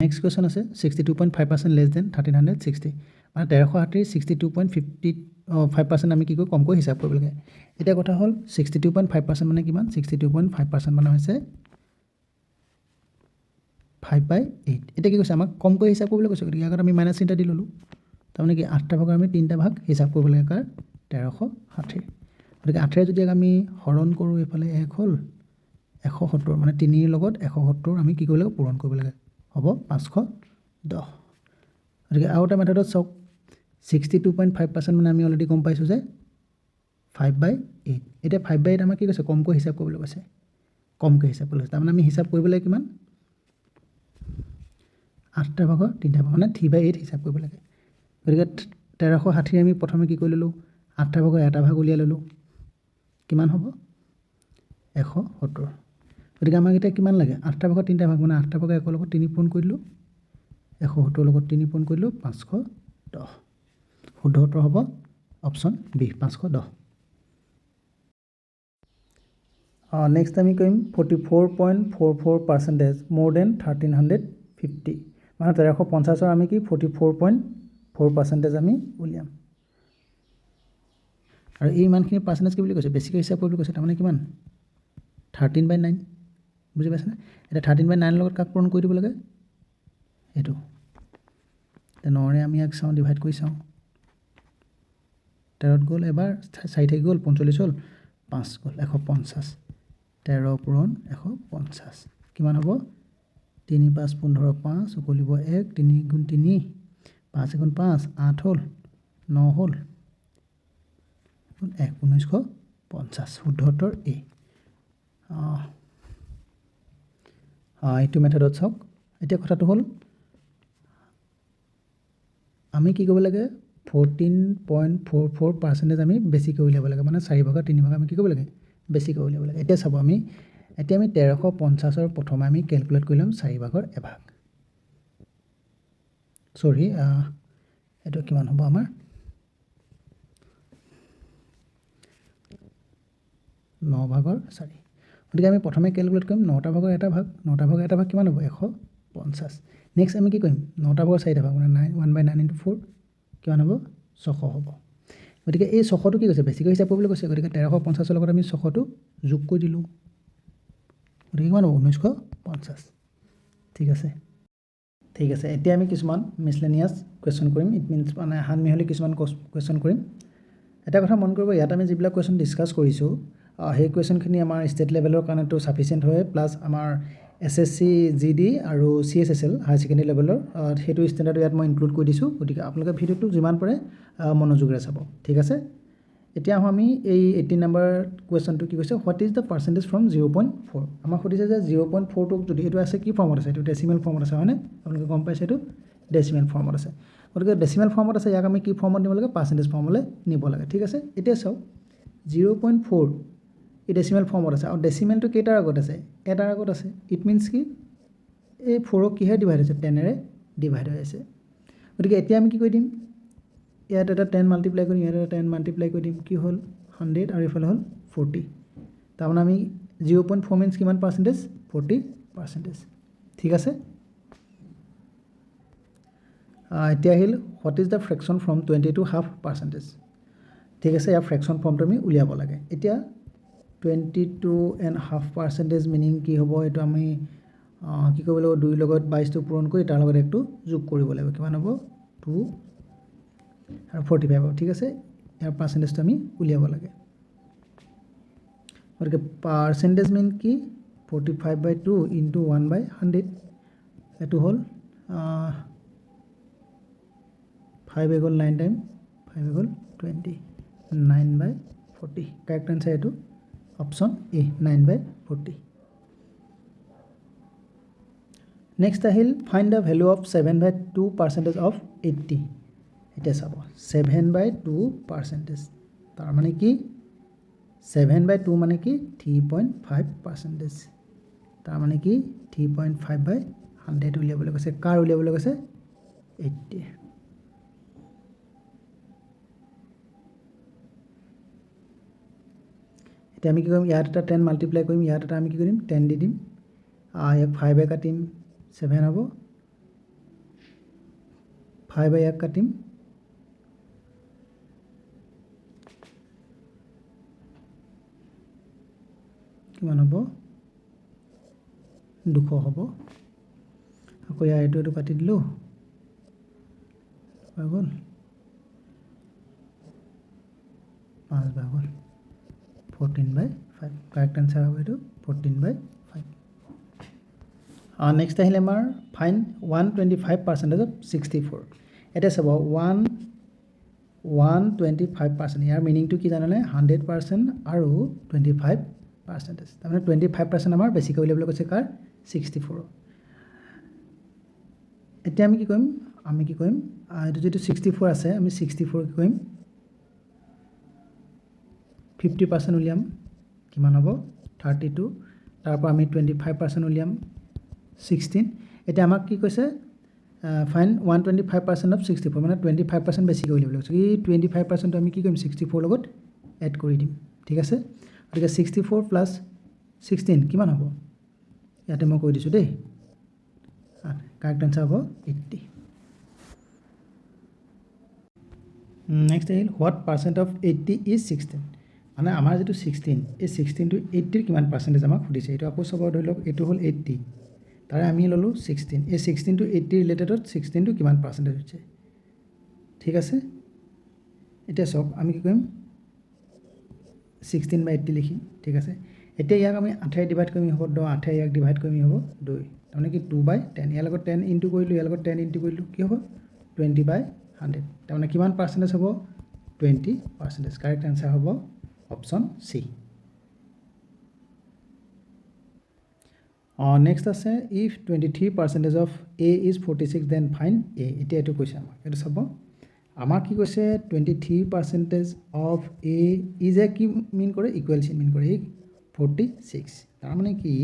নেক্সট কুৱেশ্যন আছে 62.5% লেছ দেন 1360 মানে 1360 62.5% আমি কি কৰোঁ কমকৈ হিচাপ কৰিব লাগে এতিয়া কথা হ'ল 62.5% মানে কিমান 62.5% মানে হৈছে 5/8 এতিয়া কি কৈছে আমাক কমকৈ হিচাপ কৰিবলৈ কৈছে গতিকে আগত আমি মাইনাছ চিন্তা দি ল'লোঁ তাৰমানে কি 8/2 আমি 3টা ভাগ হিচাপ কৰিব লাগে কাৰ 1360 গতিকে 8ৰে যদি আমি হৰণ কৰোঁ এইফালে 1 হ'ল 170 মানে 3ৰ লগত 170 আমি কি কৰিব লাগে পূৰণ কৰিব লাগে হ'ব 510 গতিকে আৰু এটা মেথডত চাওক 62.5% মানে আমি অলৰেডি গম পাইছোঁ যে 5/8 এতিয়া 5/8 আমাক কি কৈছে কমকৈ হিচাপ কৰিবলৈ কৈছে কমকৈ হিচাপ কৰিবলৈ কৈছে তাৰমানে আমি হিচাপ কৰিবলৈ কিমান 8/3 3টা ভাগ মানে 3/8 হিচাপ কৰিব লাগে গতিকে 1360 আমি প্ৰথমে কি কৰি ল'লোঁ 8/2 এটা ভাগ উলিয়াই ল'লোঁ কিমান হ'ব 170 গতিকে আমাক এতিয়া কিমান লাগে 8/2 3টা ভাগ মানে 8/2 1 লগত 3 পূৰণ কৰি দিলোঁ 170 লগত 3 পূৰণ কৰি দিলোঁ 510 শুদ্ধ উত্তৰ হ'ব অপশ্যন বি 510 নেক্সট আমি কৰিম 44.44% মোৰ দেন 1350 মানে 1350ৰ আমি কি 44.4% আমি উলিয়াম আৰু এই ইমানখিনি পাৰ্চেণ্টেজ কি বুলি কৈছে বেছিকৈ হিচাপ কৰিবলৈ কৈছে তাৰমানে কিমান 13/9 বুজি পাইছেনে এতিয়া 13/9 লগত কাক পূৰণ কৰি দিব লাগে এইটো এতিয়া 9ৰে আমি ইয়াক চাওঁ ডিভাইড কৰি চাওঁ 13 গ'ল এবাৰ 4 থাকি গ'ল 45 হ'ল 5 গ'ল 150 13 পূৰণ 150 কিমান হ'ব 3 5 15 5 উকলিব 1 3 গুণ 3 5 গুণ 5 8 হ'ল 9 হ'ল 1950 শুদ্ধ উত্তৰ এ এইটো মেথডত চাওক এতিয়া কথাটো হ'ল আমি কি কৰিব লাগে 14.44% আমি বেছিকৈ উলিয়াব লাগে মানে 4 ভাগৰ 3 ভাগ আমি কি কৰিব লাগে বেছিকৈ উলিয়াব লাগে এতিয়া চাব আমি 1350 প্ৰথমে আমি ক্যালকুলেট কৰি লম 4 ভাগৰ এভাগ সৰি এটো কিমান হ'ব আমাৰ 9 ভাগৰ 4 গতিকে আমি প্ৰথমে ক্যালকুলেট কৰিম 9টা ভাগৰ এটা ভাগ 9টা ভাগৰ এটা ভাগ কিমান হ'ব 150 নেক্সট আমি কি কৰিম 9টা ভাগৰ 4টা ভাগ মানে 1/9 * 4 কিমান হ'ব 600 হ'ব গতিকে এই 600টো কি কৈছে বেছিকৈ হিচাপ কৰিবলৈ কৈছে গতিকে 1350 লগত আমি 600টো যোগ কৰি দিলো গতিকে কিমান হ'ব 1950 ঠিক আছে এতিয়া আমি কিছুমান মিসলেনিয়াস কোৱেশ্চন কৰিম ইট মিন্স মানে হানমিহলি কিছুমান কোৱেশ্চন কৰিম এটা কথা মন কৰিব ইয়াত আমি যিবিলাক কোৱেশ্চন ডিসকাস কৰিছো সেই কোৱেশ্চনখিনি আমাৰ ষ্টেট লেভেলৰ কাৰণেটো সাফিচিয়েন্ট হয় প্লাস আমাৰ এসএসসি জিডি আৰু সিএসএসএল হাই সেকেন্ডাৰী লেভেলৰ হেতু ষ্টেণ্ডাৰ্ড ইয়াত মই ইনক্লুড কৰি দিছো গতিকে আপোনালোকে ভিডিওটো যিমান পাৰে মনোযোগৰে চাব ঠিক আছে এতিয়া আমি এই 18 নম্বৰ কোৱেশ্চনটো কি কৈছে what is the percentage from 0.4 আমাক সুধিছে যে 0.4 টো যদি এটো আছে কি ফৰ্মত আছে এটো ডেসিমেল ফৰ্মত আছে হয়নে আপোনালোকে গম পাইছে এটো ডেসিমেল ফৰ্মত আছে গতিকে ডেসিমেল ফৰ্মত আছে ইয়াক আমি কি ফৰ্মত নিব লাগে পাৰ্চেন্টেজ ফৰ্মলৈ নিব লাগে ঠিক আছে এতিয়া চাও 0.4 এই ডেসিমেল ফৰ্মত আছে আৰু ডেসিমেলটো কেইটাৰ আগত আছে এটাৰ আগত আছে ইট মিন্স কি এই 4 ক কিহে ডিভাইড হৈছে 10 ৰে ডিভাইড হৈ আছে গতিকে এতিয়া আমি কি কৰি দিম ইয়াত এটা 10 মাল্টিপ্লাই কৰিম ইয়াত এটা 10 মাল্টিপ্লাই কৰি দিম কি হ'ল 100 আৰু ইফালে হ'ল 40 তাৰমানে আমি 0.4 মিন্স কিমান পাৰ্চেন্টেজ 40% ঠিক আছে এতিয়া আহিল what is the fraction from 20 to half percentage ঠিক আছে ইয়াৰ ফ্ৰেকশন ফৰ্মটো আমি উলিয়াব লাগে এতিয়া 22.5% মিনিং কি হ'ব এটো আমি কি কৰিব লাগিব 2 লগত 22 টো পূৰণ কৰি তাৰ লগত একটো যোগ কৰিব লাগিব কিমান হ'ব 2 আৰু 45 ঠিক আছে ইয়াৰ পাৰ্চেন্টেজটো আমি উলিয়াব লাগে গতিকে পাৰ্চেন্টেজ মিন কি 45/2 * 1/100 এটো হ'ল 5 এগল 9 টাইম 5 এগল 20 9/40 কারেক্ট आंसर এটো অপশন এ 9/40 নেক্সট আহিল find the value of 7/2% of 80 এটা চাব 7/2% তাৰ মানে কি 7/2 মানে কি 3.5% তাৰ মানে কি 3.5/100 উলিয়াবলৈ কৈছে কাৰ উলিয়াবলৈ কৈছে 80 এতিয়া আমি কি কৰিম ইয়াত এটা 10 মাল্টিপ্লাই কৰিম ইয়াত এটা আমি কি কৰিম 10 দি দিম ইয়াক 5 এ কাটিম 7 হ'ব 5 এ কাটিম কিমান হ'ব 200 হ'ব আকৌ এইটো কাটি দিলো হৈ গ'ল 5 ভাগ হ'ল 14/5 correct answer হবে এটো 14/5 next আহিলে আমাৰ find 125% of 64 এটা সব 125% ইয়াৰ মিনিং টু কি জানানে 100% আৰু 25% তাৰমানে 25% আমাৰ বেছিকৈ উলিয়াবলৈ কৈছে কাৰ 64 এতিয়া আমি কি কৰিম এটো যেটো 64 আছে আমি 64 কি কৰিম 50% উলিয়াম কিমান হ'ব 32 তাৰ পৰা আমি 25% উলিয়াম 16 এটা আমাক কি কৈছে ফাইন্ড 125% অফ 64 মানে 25% বেছিকৈ উলিয়াবলৈ কৈছে এই 25% আমি কি কৰিম 64 লগত এড কৰি দিম ঠিক আছে গতিকে 64 প্লাস 16 কিমান হ'ব ইয়াতে মই কৈ দিছো দেই কারেক্ট आंसर হ'ব 80 নেক্সট আহিল হোৱাট পাৰ্চেন্ট অফ 80 ইজ 16 মানে আমাৰ যেটো 16 এই 16 টু 80 ৰ কিমান পাৰ্চেন্টেজ আমাক সুধিছে এটো আকৌ সব ধৰি লওক এটো হ'ল 80 তাৰে আমি ললো 16 এই 16 টু 80 ৰিলেটেডত 16 টু কিমান পাৰ্চেন্টেজ হৈছে ঠিক আছে এতিয়া চাওক আমি কি কৰিম 16/80 লিখিম ঠিক আছে এতিয়া ইয়াক আমি 8 ডিভাইড কৰিম হ'ব 10 8 ইয়াক ডিভাইড কৰিম হ'ব 2 তাৰমানে কি 2/10 ইয়াৰ লগত 10 ইনটু কৰিলোঁ ইয়াৰ লগত 10 ইনটু কৰিলোঁ কি হ'ব 20/100 তাৰমানে কিমান পাৰ্চেণ্টেজ হ'ব 20% কাৰেক্ট আনসাৰ হ'ব অপশ্যন সি নেক্সট আছে if 23% of a is 46 then find a এতিয়া এইটো কৈছে আমাক এইটো চাব আমাক কি কৈছে 23% অফ a is a কি মিন কৰে ইকুৱেল চিন মিন কৰে 46 তাৰমানে কি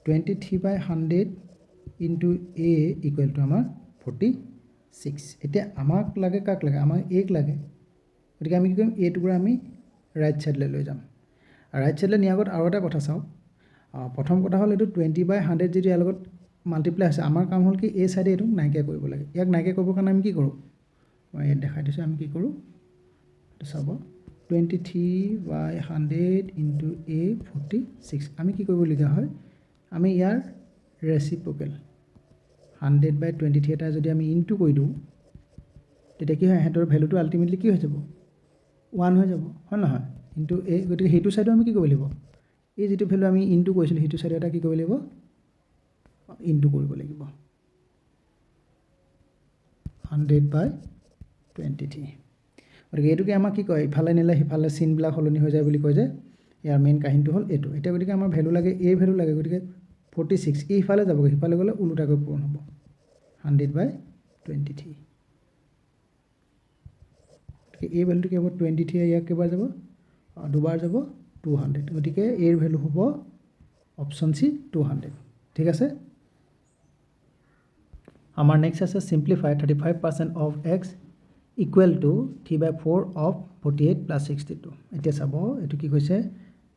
23/100 ইনটু a ইকুৱেল টু আমাৰ 46 এতিয়া আমাক লাগে কাক লাগে আমাক a ক লাগে গতিকে আমি কি কৰিম a টুকুৰা আমি ৰাইট সাইডলৈ লৈ যাম আৰু ৰাইট সাইডলৈ নিয়াৰ আগত আৰু এটা কথা চাওক প্ৰথম কথা হ'ল এইটো 20/100 যদি ইয়াৰ লগত মাল্টিপ্লাই হৈছে আমাৰ কাম হ'ল কি এই সাইডে এইটো নাইকিয়া কৰিব লাগে ইয়াক নাইকিয়া কৰিবৰ কাৰণে আমি কি কৰোঁ মই ইয়াত দেখাই দিছোঁ আমি কি কৰোঁ এইটো চাব 23/100 ইনটু a 46 আমি কি কৰিবলগীয়া হয় আমি ইয়াৰ ৰেচিপ্ৰকেল 100/23 এটা যদি আমি ইনটু কৰি দিওঁ তেতিয়া কি হয় সিহঁতৰ ভেলুটো আল্টিমেটলি কি হৈ যাব 1 হৈ যাব হয় নহয় ইনটু a গতিকে সেইটো সাইডো আমি কি কৰিব লাগিব এই যেটো ভ্যালু আমি ইনটু কৰিছিল হেতু সাইড এটা কি কৰিব লাগিব ইনটু কৰিব লাগিব 100/23 গতিকে এইটোকে আমাক কি কয় ইফালে নিলে হিফালে চিন বিলাক হলনি হৈ যায় বুলি কয় যে ইয়াৰ মেইন কাহিনীটো হ'ল এইটো এটা গতিকে আমাৰ ভ্যালু লাগে a ভ্যালু লাগে গতিকে 46 এই ইফালে যাব হিফালে গলে উলটাকৈ পূৰণ হ'ব 100/23 গতিকে এই ভ্যালুটো কি হ'ব 23 ইয়াক কেবাৰ যাব দুবাৰ যাব 200 গতিকে এৰ ভ্যালু হ'ব অপশ্যন সি 200 ঠিক আছে আমাৰ নেক্সট আছে simplify 35% of x equal to 3/4 of 48 plus 62 এতিয়া চাব এটো কি কৈছে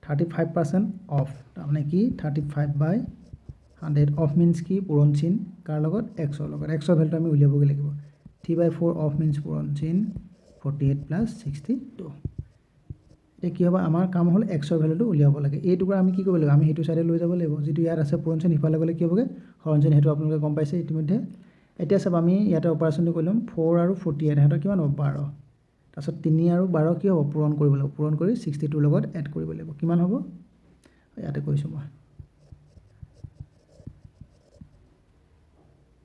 35% অফ তাৰমানে কি 35/100 অফ মিন্স কি পূৰণ চিন কাৰ লগত x ৰ লগত x ৰ ভ্যালুটো আমি উলিয়াবগে লাগিব 3/4 অফ মিন্স পূৰণ চিন 48 প্লাস 62 এতিয়া কি হ'ব আমাৰ কাম হ'ল x ৰ ভ্যালুটো উলিয়াব লাগে এই টুকুৰা আমি কি কৰিব লাগিব আমি হেতু সাইডে লৈ যাব লাগিব যেটো ইয়াত আছে পূৰণ চিন ইফালে গলে কি হ'বগে হৰণ চিন হেতু আপোনালোকে গম পাইছে ইতিমধ্যে এতিয়া সব আমি ইয়াতে অপাৰেচনটো কৰিলম 4 আৰু 48 হেতু কিমান হ'ব 12 তাৰছত 3 আৰু 12 কি হ'ব পূৰণ কৰিব লাগিব পূৰণ কৰি 62 লগত এড কৰিব লাগিব কিমান হ'ব ইয়াতে কৈছো মই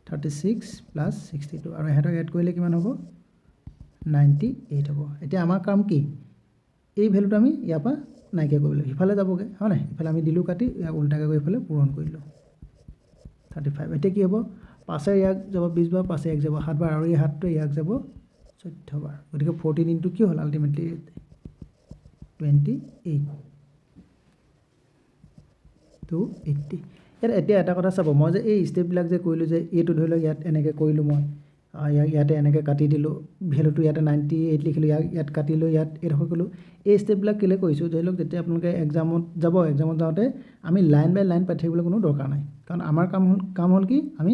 36 প্লাস 62 আৰু হেতু এড কৰিলে কিমান হ'ব 98 হ'ব এতিয়া আমাৰ কাম কি এই ভ্যালুটো আমি ইয়াপা নাইকিয়া কৰিব লাগিব ইফালে যাবগে হয় না ইফালে আমি দিলু কাটি ইয়াক উল্টাকৈ গৈ ইফালে পূৰণ কৰিলো 35 এতিয়া কি হ'ব 5 ইয়াক যাব 20 বাৰ 5 এক যাব 7 বাৰ আৰু এই হাতটো ইয়াক যাব 14 বাৰ গতিকে 14 ইনটু কি হ'ল আল্টিমেটলি 28 to 80 এতিয়া এটা কথা চাব মই যে এই স্টেপ বিলাক যে কৰিলো যে এটো ধৰি লওক ইয়াত এনেকে কৰিলো মই ইয়াতে এনেকে কাটি দিলো ভ্যালুটো ইয়াতে 98 লিখিলো ইয়াত কাটিলো ইয়াত এৰখ কৰিলো এই স্টেপ বিলাক কেলে কৰিছো ধৰি লওক যেতিয়া আপোনালোকে এক্সামত যাওঁতে আমি লাইন বাই লাইন পাই থাকিবলৈ কোনো দৰকাৰ নাই কাৰণ আমাৰ কাম হ'ল কি আমি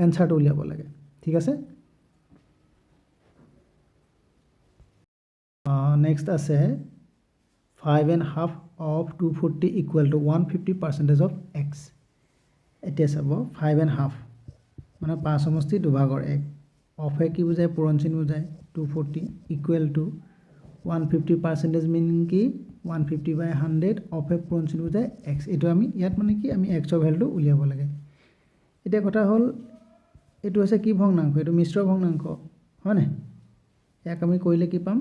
এনসাৰটো উলিয়াব লাগে ঠিক আছে নেক্সট আছে 5.5 of 240 equal to 150% of x এতিয়া চাব 5.5 মানে 5 সমষ্টি দুভাগৰ 1 অফ কি বুজায় পূৰণ চিন বুজায় 240 equal to 150% meaning কি 150/100 অফ পূৰণ চিন বুজায় x এটো আমি ইয়াত মানে কি আমি x ৰ ভ্যালুটো উলিয়াব লাগে এতিয়া কথা হ'ল এটো আছে কি ভগ্নাংশ এটো মিশ্ৰ ভগ্নাংশ হয় না ইয়াক আমি কৰিলে কি পাম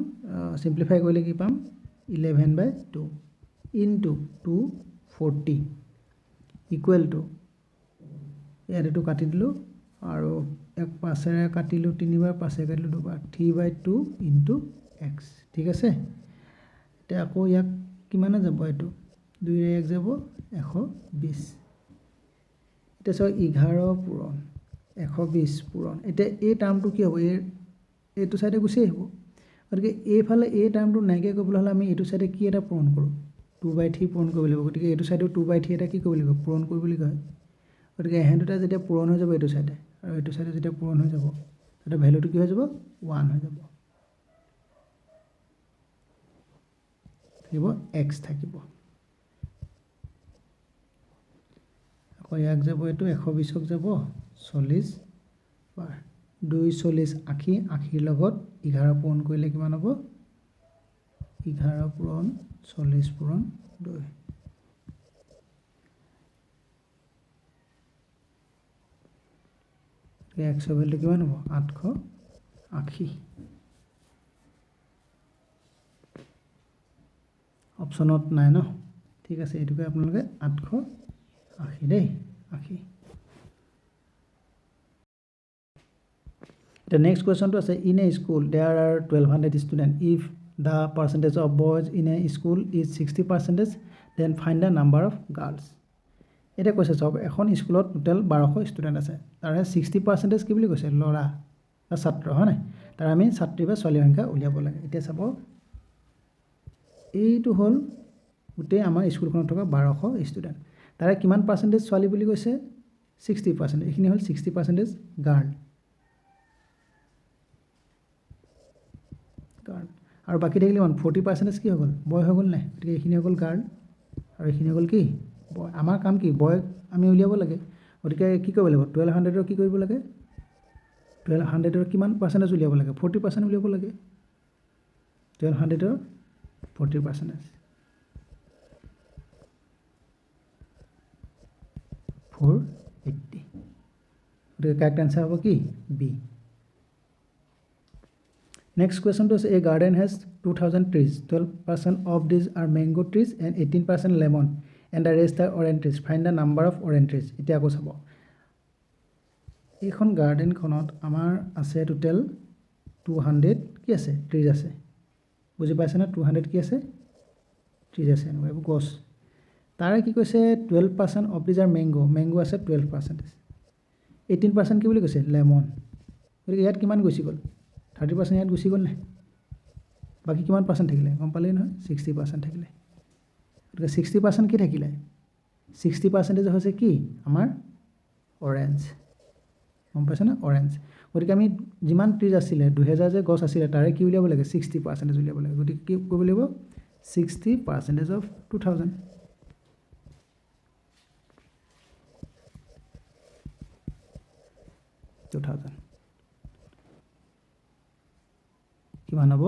সিম্পলিফাই কৰিলে কি পাম 11/2 into 240 equal to ইয়াত এটো কাটি দিলো আৰু এক পাশেৰে কাটিলো তিনিবাৰ পাশে কাটিলো দুবাৰ 3/2 into x ঠিক আছে এতিয়া আকৌ ইয়াক কিমানে যাব এটো 2 ৰে 1 যাব 120 এটা সব 11 পূৰণ 120 পূৰণ এতিয়া এই টাৰ্মটো কি হ'ব এইটো সাইডে গুছি আহিব গতিকে এইফালে এই টাৰ্মটো নাইকিয়া কৰিবলৈ হলে আমি এইটো সাইডে কি এটা পূৰণ কৰো 2/3 পূৰণ কৰিব লাগিব গতিকে এইটো সাইডে 2/3 এটা কি কৰিব লাগিব পূৰণ কৰিব বুলি কয় গতিকে এহেন দুটা যেতিয়া পূৰণ হৈ যাব এইটো সাইডে আৰু এইটো সাইডে যেতিয়া পূৰণ হৈ যাব এটা ভ্যালুটো কি হৈ যাব 1 হৈ যাব থাকিব x থাকিব আকৌ ইয়াক যাব এইটো 120ক যাব 40 বাৰ 2 40 80 80 লগত 11 পূৰণ কৰিলে কিমান হ'ব 11 পূৰণ 40 পূৰণ 2 x ভ্যালু কিমান হ'ব 880 অপশনত নাই ন ঠিক আছে এটুকে আপোনালোকে 880 দেই 80 The next question to say in a school there are 1200 students. If the percentage of boys in a school is 60%, then find the number of girls. এটা কৈছে সব এখন স্কুলত টোটাল 1200 স্টুডেন্ট আছে তাৰে 60% কি বুলি কৈছে লৰা বা ছাত্ৰ হয় নাই তাৰ আমি ছাত্ৰী বা ছোৱালী সংখ্যা উলিয়াব লাগে এতিয়া চাব এইটো হল উতে আমাৰ স্কুলখনত থকা 1200 স্টুডেন্ট তাৰে কিমান পাৰ্সেন্টেজ ছোৱালী বুলি কৈছে 60% এখিনি হল 60% গাৰ্ল আৰু বাকি থাকিলে 40% কি হ'ল বয় হৈ গ'ল নাই গতিকে এখিনি হৈ গ'ল গাৰ্ল আৰু এখিনি হৈ গ'ল কি বয় আমাৰ কাম কি বয় আমি উলিয়াব লাগে গতিকে কি কৰিব লাগিব 1200 ৰ কি কৰিব লাগে 1200 ৰ কিমান পাৰ্সেন্টেজ উলিয়াব লাগে 40% উলিয়াব লাগে 1200 ৰ 40% 480 গতিকে কারেক্ট आंसर হ'ব কি B Next question to say a garden has 2000 trees. 12% of these are mango trees and 18% lemon and the rest are orange trees. Find the number of orange trees. এতিয়া আকৌ চাব এইখন গাৰ্ডেন খনত আমাৰ আছে total 200 কি আছে ট্ৰিজ আছে বুজি পাইছে না 200 কি আছে ট্ৰিজ আছে এবোৰ গছ তাৰে কি কৈছে 12% of these are mango আছে 12% 18% কি বুলি কৈছে লেমন গতিকে ইয়াত কিমান গৈছি গল 30% ইয়াত গুছি গল নাই বাকি কিমান পার্সেন্ট থাকিলে গম পালেই নহয় 60% থাকিলে গতিকে 60% কি থাকিলে 60% হৈছে কি আমাৰ অৰেঞ্জ গম পাইছে না অৰেঞ্জ গতিকে আমি যিমান ট্ৰিজ আছিল 2000 যে গছ আছিল তাৰে কি উলিয়াব লাগে 60% উলিয়াব লাগে গতিকে কি কৰিব লাগিব 60% of 2000 কিমান হ'ব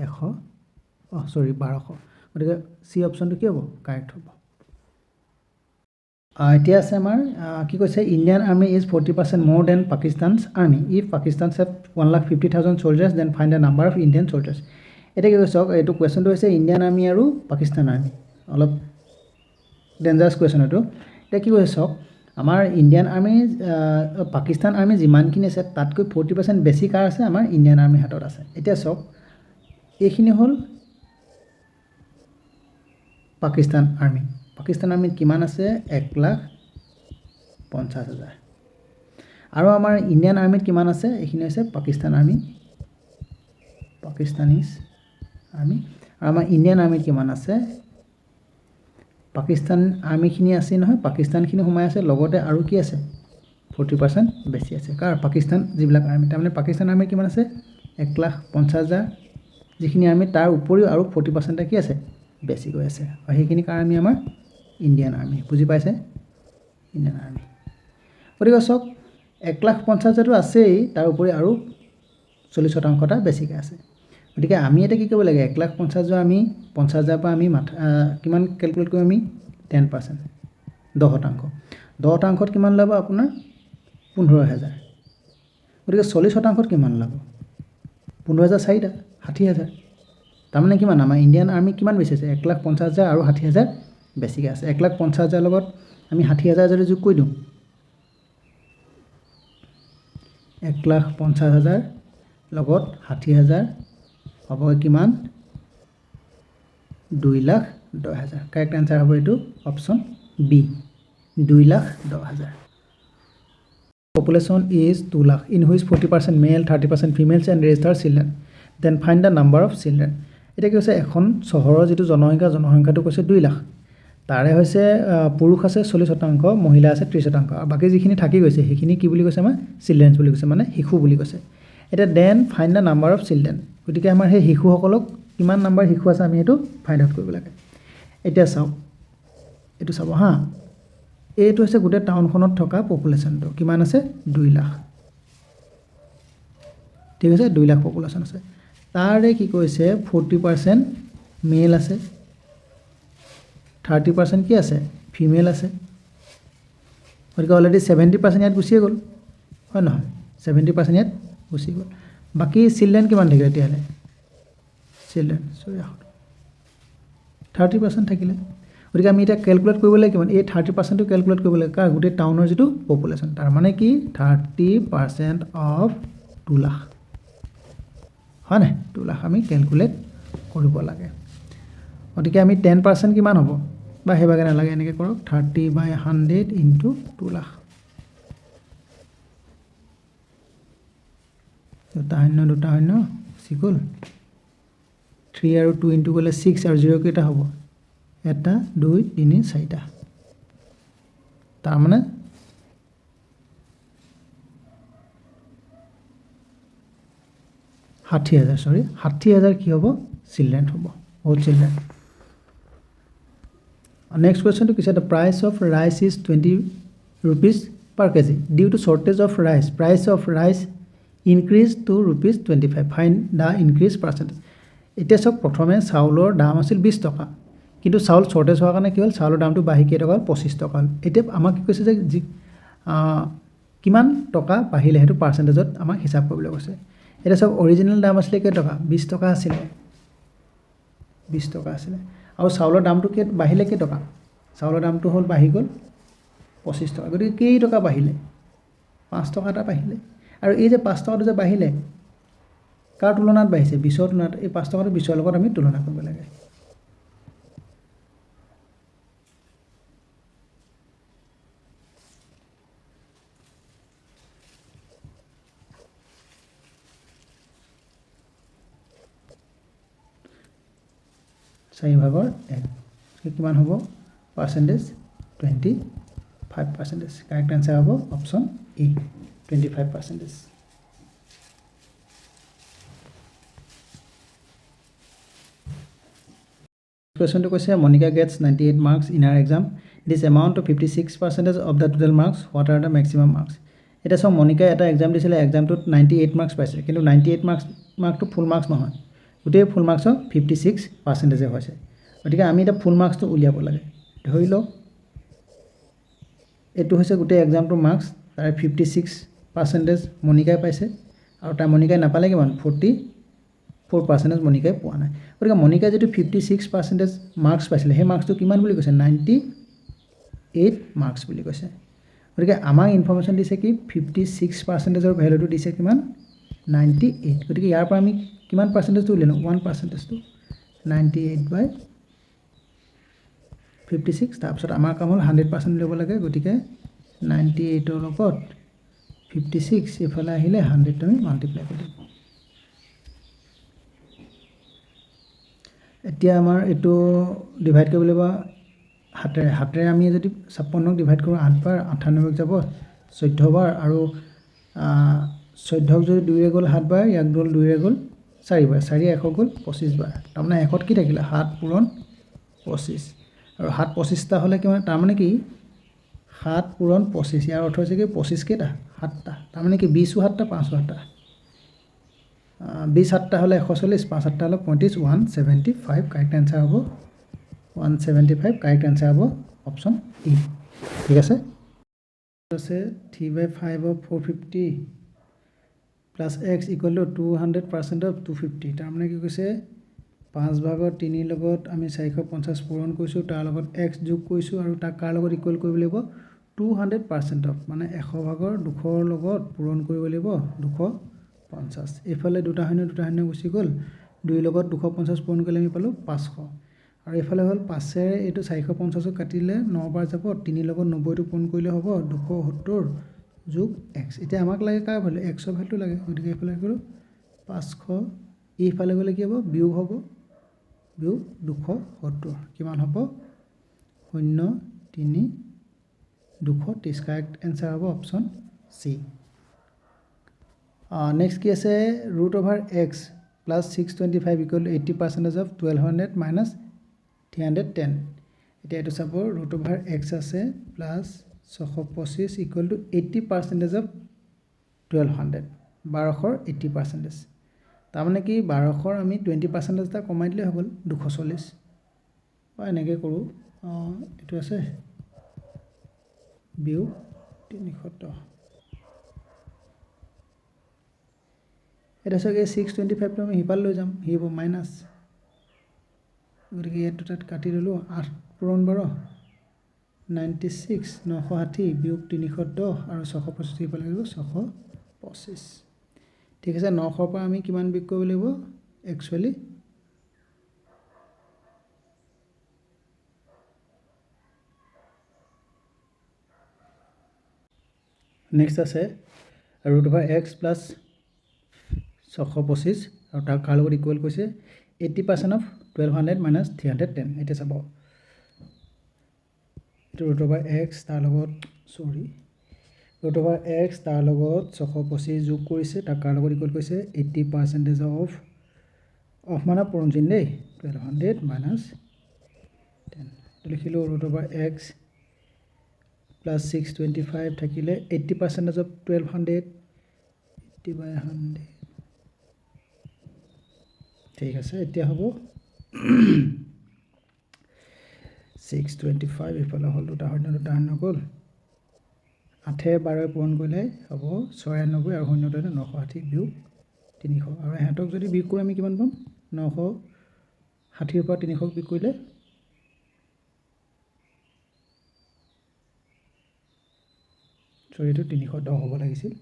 1200 গতিকে সি অপশনটো কি হ'ব কারেক্ট হ'ব এতিয়া আছে আমাৰ কি কৈছে Indian army is 40% more than Pakistan's army if Pakistan have 1,50,000 soldiers then find the number of Indian soldiers এটা কি কৈছে এইটো কোৱেশ্চনটো হৈছে ইন্ডিয়ান আৰ্মি আৰু পাকিস্তান আৰ্মি অলপ ডেঞ্জাৰাস কোৱেশ্চন এটো এটা কি কৈছে আমাৰ ইন্ডিয়ান আৰ্মি পাকিস্তান আৰ্মি যিমানখিনি আছে তাতকৈ 40% বেছি কাৰ আছে আমাৰ ইন্ডিয়ান আৰ্মি হাতত আছে এতিয়া সব এইখিনি হল পাকিস্তান আৰ্মি কিমান আছে 1,50,000 আৰু আমাৰ ইন্ডিয়ান আৰ্মিত কিমান আছে এইখিনি আছে পাকিস্তান আৰ্মি পাকিস্তানিজ আৰ্মি আৰু আমাৰ ইন্ডিয়ান আৰ্মিত কিমান আছে পাকিস্তান আৰ্মি খিনি আছে নহয় পাকিস্তান খিনি সোমাই আছে লগতে আৰু কি আছে 40% বেছি আছে কাৰ পাকিস্তান যিবিলাক আৰ্মি তাৰমানে পাকিস্তান আৰ্মি কিমান আছে 1,50,000 যিখিনি আৰ্মি তাৰ উপৰিও আৰু 40% কি আছে বেছি গৈ আছে আৰু সেইখিনি কাৰ আৰ্মি আমাৰ ইন্ডিয়ান আৰ্মি বুজি পাইছে ইন্ডিয়ান আৰ্মি গতিকে সব 1,50,000 টো আছেই তাৰ উপৰি আৰু 40% টা বেছিকে আছে গতিকে আমি এটা কি কৰিব লাগে 1,50,000 আমি 50,000 পৰা আমি কিমান ক্যালকুলেট কৰিম আমি 10% 10% 10% কিমান লব আপোনাৰ 15,000 গতিকে 40% কিমান লব 15,000 4টা 60,000 তাৰমানে কিমান আমাৰ ইন্ডিয়ান আৰ্মি কিমান বেছি আছে 1,50,000 আৰু 60,000 বেছিকে আছে 1,50,000 লগত আমি 60,000 যদি যোগ কৰি দিওঁ 1,50,000 লগত 60,000 হ'ব কিমান 2,10,000 কারেক্ট आंसर হ'ব এটো option B 2,10,000 population is 2 lakh in which 40% male 30% females and rest are children then find the number of children এটা কি হৈছে এখন চহৰৰ যেটো জনসংখ্যাটো কৈছে 2 লাখ তাৰে হৈছে পুৰুষ আছে 40% মহিলা আছে 30% আৰু বাকি যিখিনি থাকি গৈছে সেইখিনি কি বুলি কৈছে আমাৰ চিলড্ৰেনছ বুলি কৈছে মানে শিশু বুলি কৈছে এটা then find the number of children গতিকে আমাৰ সেই শিশুসকলক কিমান নাম্বাৰ শিশু আছে আমি এটো ফাইন্ড আউট কৰিব লাগে এতিয়া চাও এটো চাব হা এইটো হৈছে গোটে টাউনখনত থকা পপুলেশনটো কিমান আছে 2 লাখ ঠিক আছে 2 লাখ পপুলেশ্যন আছে তাৰে কি কৈছে 40% মেল আছে 30% কি আছে ফিমেল আছে গতিকে অলৰেডি 70% ইয়াত গুচিয়ে গ'ল হয় নহয় 70% ইয়াত গুচি গ'ল বাকি চিলড্ৰেন কিমান থাকিলে তেতিয়াহ'লে চিলড্ৰেন সৰি 30% থাকিলে গতিকে আমি এটা ক্যালকুলেট কৰিব লাগে কিমান এই 30% টো ক্যালকুলেট কৰিব লাগে কাৰ গোটে টাউনৰ যেটো পপুলেশ্যন তাৰ মানে কি 30% অফ 2 লাখ হয় না 2 লাখ আমি ক্যালকুলেট কৰিব লাগে গতিকে আমি 10% কিমান হ'ব বা হেবাগে না লাগে এনেকে কৰক 30/100 ইনটু 2 লাখ দুটা শূন্য সিকুল 3 আৰু 2 ইনটু গলে 6 আৰু 0 কেটা হ'ব এটা 2 3 4টা তাৰ মানে 60000 সৰি 60000 কি হ'ব চিলড্ৰেন হ'ব all children next question to is the price of rice is 20 rupees per kg due to shortage of rice price of rice increased to rupees 25 find the increase percentage এটা সব প্ৰথমে চাউলৰ দাম আছিল 20 টকা কিন্তু চাউল শৰ্টেজ হোৱাৰ কাৰণে কি হ'ল চাউলৰ দামটো বাঢ়ি কি টকা 25 টকা হ'ল এতিয়া আমাক কি কৈছে যে কিমান টকা বাঢ়িলে হেতু পাৰ্চেন্টেজত আমাক হিচাপ কৰিবলৈ কৈছে এটা সব অৰিজিনাল দাম আছিল কি টকা 20 টকা আছিল 20 টকা আছিল আৰু চাউলৰ দামটো কি বাঢ়িলে কি টকা চাউলৰ দামটো হ'ল বাঢ়ি গ'ল 25 টকা গতিকে কি টকা বাঢ়িলে 5 টকা এটা বাঢ়িলে আৰু এই যে 5 টকাটো যে বাঢ়িলে কাৰ তুলনাত বাঢ়িছে 20 ৰ তুলনাত এই 5 টকাটো 20 ৰ লগত আমি তুলনা কৰিব লাগে চাৰি ভাগৰ 1 কিমান হ'ব পাৰ্চেন্টেজ 25% কাৰেক্ট আনসাৰ হ'ব option E 25% question to question Monica gets 98 marks in her exam this amount of 56% of the total marks what are the maximum marks এটা সব মনিকা এটা এক্সাম দিছিলে এক্সামটোত 98 মার্কস পাইছে কিন্তু 98 মার্ক তো ফুল মার্কস নহয় গোটে ফুল মার্কস 56% হৈছে গতিকে আমি এটা ফুল মার্কস তো উলিয়াব লাগে ধৰি লওক এটো হৈছে গোটে এক্সামটোৰ মাৰ্কস তাৰে 56% মনিকাই পাইছে আৰু তাৰ মনিকাই নাপালে কিমান 44% মনিকাই পোৱা নাই গতিকে মনিকাই যেটো 56% মার্কস পাইছিলে হে মার্কস তো কিমান বুলি কৈছে 98 মার্কস বুলি কৈছে গতিকে আমাক ইনফৰমেশন দিছে কি 56% ৰ ভ্যালুটো দিছে কিমান 98 গতিকে ইয়াৰ পৰা আমি কিমান পাৰ্চেন্টেজ তো উলিয়ালো 1% তো 98/56 তাৰপিছত আমাৰ কাম হ'ল 100% ল'ব লাগে গতিকে 98 ৰ লগত 56 ইফালে আহিলে 100 আমি মাল্টিপ্লাই কৰি দিম এতিয়া আমাৰ এটো ডিভাইড কৰিব লাগিব হাতেৰে আমি যদি 56 ক ডিভাইড কৰো 8 বাৰ 98 যাব 14 বাৰ আৰু 14 যদি 2 ৰে গ'ল 7 বাৰ ইয়াক গ'ল 2 ৰে গ'ল 4 বাৰ 4 1 গ'ল 25 বাৰ তাৰমানে 1 কি থাকিলে 7 পূৰণ 25 আৰু 7 25 টা হলে কিমান তাৰমানে কি 7 পূৰণ 25 ইয়াৰ অৰ্থ হৈছে কি 25 কেটা 7 টা তাৰমানে কি 20 7 টা 5 7 টা 20 7 টা হলে 140 5 7 টা হলে 35 175 কারেক্ট आंसर হ'ব 175 কারেক্ট आंसर হ'ব অপচন ই ঠিক আছে আছে 3/5 of 450 plus x equal to 200% of 250 তাৰ মানে কি কৈছে 5 ভাগৰ 3 লগত আমি 450 পূৰণ কৰিছো তাৰ লগত x যোগ কৰিছো আৰু তাৰ কাৰ লগত ইকুৱেল কৰিব লাগিব 200% of মানে 100 ভাগৰ 200 ৰ লগত পূৰণ কৰিব লাগিব 250 এফালে দুটা শূন্য গুচি গ'ল 2 লগত 250 পূৰণ কৰিলে আমি পালো 500 আৰু এফালে হ'ল 5 এ এটো 450 কাটিলে 9 বাৰ যাব 3 লগত 90 টো পূৰণ কৰিলে হ'ব 270 যোগ x এতিয়া আমাক লাগে কাৰ ভ্যালু x ৰ ভ্যালু লাগে গতিকে এফালে কৰো 500 এফালে গলে কি হ'ব বিয়োগ হ'ব বিয়োগ 270 কিমান হ'ব 0 3 230 কারেক্ট आंसर হ'ব অপচন সি next কি আছে √x plus 625 equal to 80% of 1200 minus 310 এতিয়া এটো চাব √x আছে plus 625 equal to 80% of 1200 1200 80%, তাৰমানে কি 1200 আমি 20% এটা কমাই দিলে হৈ গ'ল 240 বা এনেকৈ কৰোঁ এইটো আছে বিউ 310 এটা চাগে 625টো আমি সিফালে লৈ যাম সি হ'ব মাইনাছ গতিকে এইটো তাত কাটি ল'লোঁ 8 পূৰণ 12 96 960 বিয়োগ 310 আৰু 625 সিফালে লাগিব 625 ঠিক আছে 900 পৰা আমি কিমান বিয়োগ কৰিব লাগিব একচুৱেলি নেক্সট আছে √x প্লাছ 625 আৰু তাৰ কাৰ লগত ইকুৱেল কৈছে 80% অফ 1200 মাইনাছ 310 এতিয়া চাব এইটো √x তাৰ লগত √x তাৰ লগত 625 যোগ কৰিছে তাৰ কাৰ লগত ইকুৱেল কৈছে 80% অফ মানে পূৰণচিন দেই 1200 মাইনাছ 10 এইটো লিখিলোঁ √x প্লাছ 625 থাকিলে 80% অফ 1200 80/100 ঠিক আছে এতিয়া হ'ব 625 ইফালে হ'ল দুটা শূন্য গ'ল 8 12 পূৰণ কৰিলে হ'ব 96 আৰু শূন্যটো 960 বিয়োগ 300 আৰু ইহঁতক যদি বিয়োগ কৰোঁ আমি কিমান পাম 960 পৰা 300 বিয়োগ কৰিলে এইটো 310 হ'ব লাগিছিল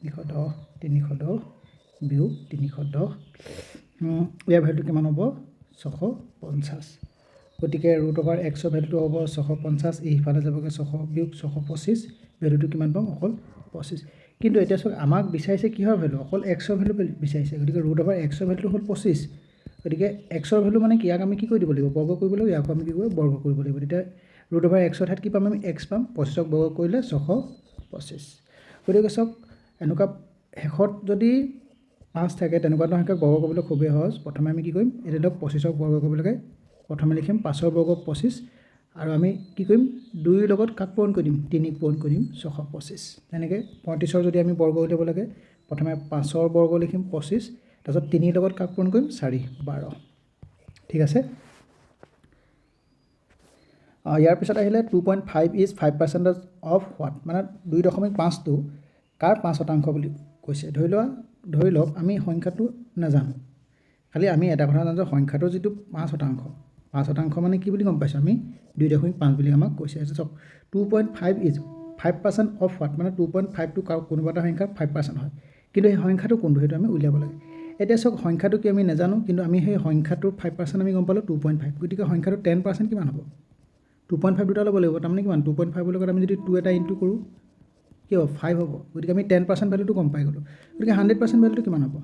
310 বিয়োগ 310 ইয়াৰ ভেলুটো কিমান হ'ব 650 গতিকে √x ভেলুটো হ'ব 650 এই সিফালে যাবগৈ 600 বিয়োগ 625 ভেলুটো কিমান পাম অকল 25 কিন্তু এতিয়া চাওক আমাক বিচাৰিছে কিহৰ ভেলু অকল x ভেলু বিচাৰিছে গতিকে √x ভেলুটো হ'ল 25 গতিকে x ভেলু মানে কি ইয়াক আমি কি কৰি দিব লাগিব বৰ্গ কৰিব লাগিব ইয়াক আমি কি কৰিব বৰ্গ কৰিব লাগিব তেতিয়া √x ঠাইত কি পাম আমি x পাম 25ক বৰ্গ কৰিলে 625 গতিকে চাওক এনেকুৱা শেষত যদি 5 থাকে তেনেকুৱা সংখ্যাক বৰ্গ কৰিবলৈ খুবেই সহজ প্ৰথমে আমি কি কৰিম এতিয়া ধৰক 25ক বৰ্গ কৰিব লাগে প্ৰথমে লিখিম 5ৰ বৰ্গ 25 আৰু আমি কি কৰিম 2ৰ লগত কাক পূৰণ কৰি দিম 3ক পূৰণ কৰি দিম 625 তেনেকৈ 35ৰ যদি আমি বৰ্গ উলিয়াব লাগে প্ৰথমে 5ৰ বৰ্গ লিখিম 25 তাৰপিছত 3ৰ লগত কাক পূৰণ কৰিম 4 12 ঠিক আছে ইয়াৰ পিছত আহিলে 2.5 ইজ 5% অফ হোৱাট মানে 2.5টো কাৰ 5% বুলি কৈছে ধৰি লওক আমি সংখ্যাটো নাজানো খালি আমি এটা কথা জানো যে সংখ্যাটো যিটো 5% মানে কি বুলি গম পাইছোঁ আমি 2.5 বুলি আমাক কৈছে চাওক 2.5 ইজ 5% অফ হোৱাট মানে 2.5টো কোনোবা এটা সংখ্যা 5% হয় কিন্তু সেই সংখ্যাটো কোনটো সেইটো আমি উলিয়াব লাগে এতিয়া চাওক সংখ্যাটো কি আমি নাজানো কিন্তু আমি সেই সংখ্যাটোৰ 5% আমি গম পালোঁ 2.5 গতিকে সংখ্যাটো 10% কিমান হ'ব 2.5 দুটা ল'ব লাগিব তাৰমানে কিমান 2.5 লগত আমি যদি 2 এটা ইনটু কৰোঁ কি হ'ব 5 হ'ব গতিকে আমি 10% ভেলুটো গম পাই গ'লোঁ গতিকে 100% ভেলুটো কিমান হ'ব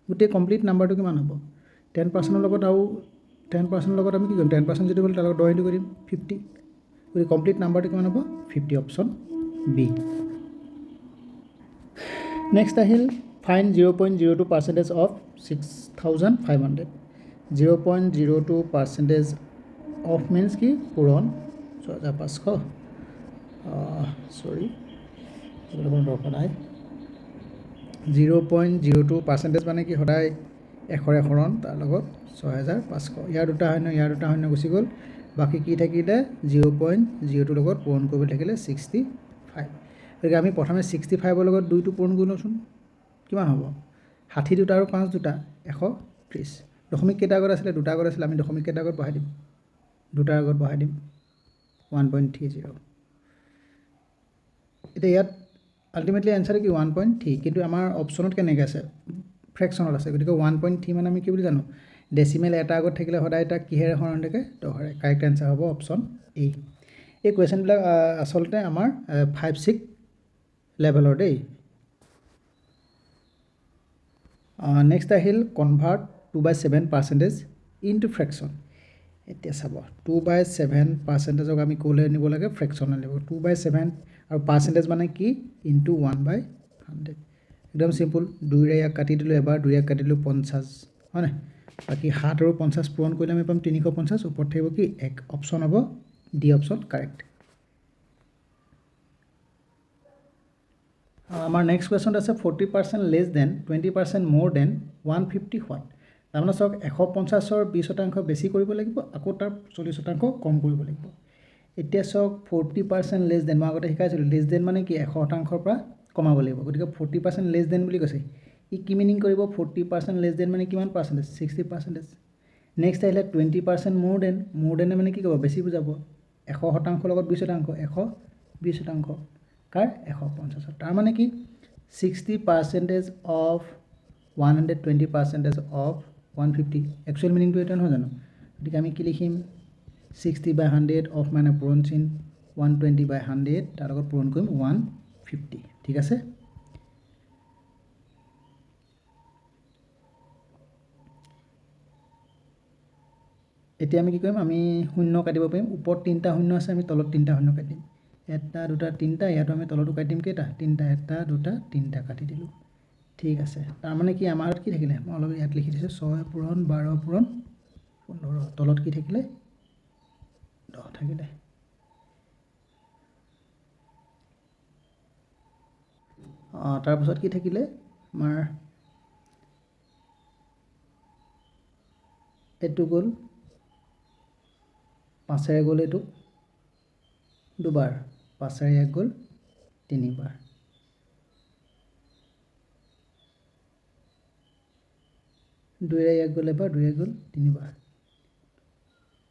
গোটেই কমপ্লিট নাম্বাৰটো কিমান হ'ব 10% লগত আৰু 10% লগত আমি কি কৰিম 10% যদি হ'ল তাৰ লগত 10 ইনটু কৰিম 50 গতিকে কমপ্লিট নাম্বাৰটো কিমান হ'ব 50 অপশ্যন বি নেক্সট আহিল ফাইন 0.02% অফ 6500 0.02% অফ মিনছ কি পূৰণ 6500 সৰি কোনো দৰকাৰ নাই 0.02% মানে কি সদায় 100 হৰণ তাৰ লগত 6500 ইয়াৰ দুটা শূন্য গুচি গ'ল বাকী কি থাকিলে 0.02 লগত পূৰণ কৰিব থাকিলে 65 গতিকে আমি প্ৰথমে 65ৰ লগত 2টো পূৰণ কৰি লওঁচোন কিমান হ'ব 60 দুটা আৰু 5 দুটা 130 দশমিক কেইটা আগত আছিলে দুটা আগত আছিলে আমি দশমিক কেইটা আগত বহাই দিম দুটাৰ আগত বহাই দিম 1.30 এতিয়া ইয়াত আল্টিমেটলি এনসাৰ কি 1.3 কিন্তু আমাৰ অপশ্যনত কেনেকৈ আছে ফ্ৰেকশ্যনত আছে গতিকে 1.3 মানে আমি কি বুলি জানো ডেচিমেল এটা আগত থাকিলে সদায় এটা কিহেৰে হৰণ থাকে 10ৰে কাৰেক্ট এনসাৰ হ'ব অপশ্যন এ এই কুৱেশ্যনবিলাক আচলতে আমাৰ 5-6 লেভেলৰ দেই নেক্সট আহিল কনভাৰ্ট 2/7% ইনটু ফ্ৰেকশ্যন এতিয়া চাব 2/7%ক আমি ক'লৈ নিব লাগে ফ্ৰেকশ্যনলৈ নিব 2/7 আৰু পাৰ্চেণ্টেজ মানে কি ইনটু 1/100 একদম চিম্পল 2ৰে ইয়াক কাটি দিলোঁ এবাৰ 2 ইয়াক কাটি দিলোঁ 50 হয়নে বাকী 7 আৰু 50 পূৰণ কৰিলে আমি পাম 350 ওপৰত থাকিব কি এক অপশ্যন হ'ব ডি অপশ্যন কাৰেক্ট আমাৰ নেক্সট কুৱেশ্যন আছে 40% লেছ দেন 20% মোৰ দেন 150 হোৱাট। তাৰমানে চাওক 150ৰ 20% বেছি কৰিব লাগিব, আকৌ তাৰ 40% কম কৰিব লাগিব। এতিয়া চাওক 40% লেছ দেন, মই আগতে শিকাইছিলোঁ লেছ দেন মানে কি 100%ৰ পৰা কমাব লাগিব, গতিকে 40% লেছ দেন বুলি কৈছে। ই কি মিনিং কৰিব 40% লেছ দেন মানে কিমান পাৰ্চেণ্টেজ 60%। নেক্সট আহিলে 20% মোৰ দেন মানে কি ক'ব বেছি বুজাব, 100% লগত 20%, 120% কাৰ 150। তাৰ মানে কি 60% অফ 120% অফ 150, একচুৱেল মিনিংটো এটা নহয় জানো। গতিকে আমি কি লিখিম 60/100 অফ মানে পূৰণ চিন 120/100, তাৰ লগত পূৰণ কৰিম 150, ঠিক আছে। এতিয়া আমি কি কৰিম, আমি শূন্য কাটিব পাৰিম, ওপৰত 3টা শূন্য আছে, আমি তলত 3টা শূন্য কাটিম, 1 2 3টা, ইয়াতো আমি তলতো কাটিম কেইটা 3টা, 1 2 3টা কাটি দিলোঁ, ঠিক আছে। তাৰমানে কি আমাৰ কি থাকিলে, মই অলপ ইয়াত লিখি দিছোঁ 6 পূৰণ 12 পূৰণ 15, তলত কি থাকিলে 10 থাকিলে। তাৰপিছত কি থাকিলে আমাৰ এইটো গ'ল 5ৰে গ'ল, এইটো দুবাৰ, 5ৰে 1 গ'ল 3বাৰ, দুইৰে 1 গ'ল এবাৰ, 2ৰে গ'ল 3বাৰ।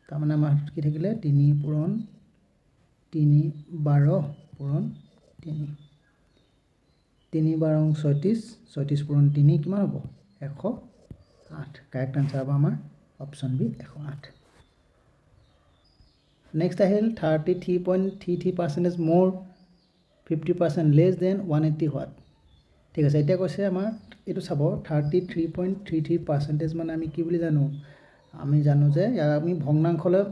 তাৰমানে আমাৰ কি থাকিলে 3 পূৰণ 3 12 পূৰণ 3, 3 12 36, 36 পূৰণ 3 কিমান হ'ব 108। কাৰেক্ট আনচাৰ হ'ব আমাৰ অপশ্যন বি 108। নেক্সট আহিল 33.33% মোৰ 50% লেছ দেন 180 হোৱাট। ঠিক আছে, এতিয়া কৈছে আমাৰ এইটো চাব 33.33% মানে আমি কি বুলি জানো, আমি জানো যে ইয়াক আমি ভগ্নাংশলৈ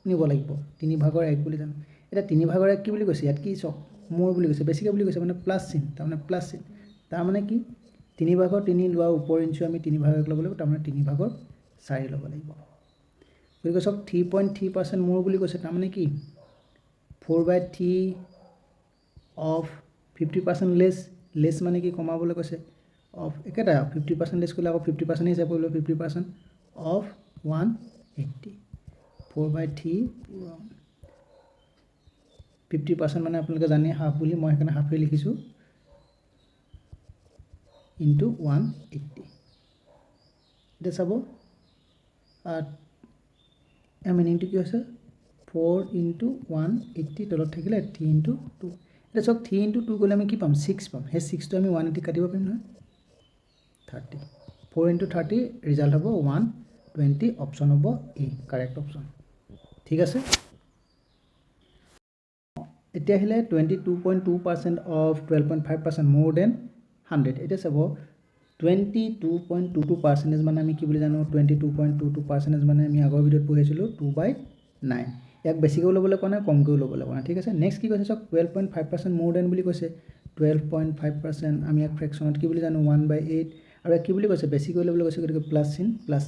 নিব লাগিব, 3/1 বুলি জানো। এতিয়া 3/1 কি বুলি কৈছে, ইয়াত কি চাওক মোৰ বুলি কৈছে, বেছিকৈ বুলি কৈছে মানে প্লাছ চিন, তাৰমানে প্লাছ চিন, তাৰমানে কি 3/3 লোৱাৰ উপৰিঞ্চিও আমি 3/1 ল'ব লাগিব, তাৰমানে 3/4 ল'ব লাগিব। গতিকে চাওক 3.3% মোৰ বুলি কৈছে, তাৰমানে কি 4/3 অফ 50% লেছ মানে কি কমাবলৈ কৈছে, অফ একেটা 50% লেছ কৰিলে আকৌ 50% হিচাপ কৰিলোঁ, 50% অফ 180, 4/3 50% মানে আপোনালোকে জানে হাফ বুলি, মই সেইকাৰণে হাফেই লিখিছোঁ, ইনটু 180। এতিয়া চাব মিনিংটো কি হৈছে 4 × 180, তলত থাকিলে 3 × 2। এতিয়া চাওক 3 × 2 কৰিলে আমি কি পাম 6 পাম, সেই 6টো আমি 180 কাটিব পাৰিম নহয় 30, 4 × 30 ৰিজাল্ট হ'ব 120, অপশ্যন হ'ব এ কাৰেক্ট অপশ্যন, ঠিক আছে। এতিয়া আহিলে 22.2% অফ 12.5% মোৰ দেন 100। এতিয়া চাব 22.22% মানে আমি কি বুলি জানো, 22.22% মানে আমি আগৰ ভিডিঅ'ত পঢ়িছিলোঁ 2/9, ইয়াক বেছিকৈও ল'বলৈ কোৱা নাই, কমকৈও ল'বলৈ কোৱা নাই, ঠিক আছে। নেক্সট কি কৈছে চাওক 12.5% মোৰ দেন বুলি কৈছে, 12.5% আমি ইয়াক ফ্ৰেকশ্যনত কি বুলি জানো 1/8, আৰু ইয়াক কি বুলি কৈছে বেছিকৈ ল'বলৈ কৈছে, গতিকে প্লাছ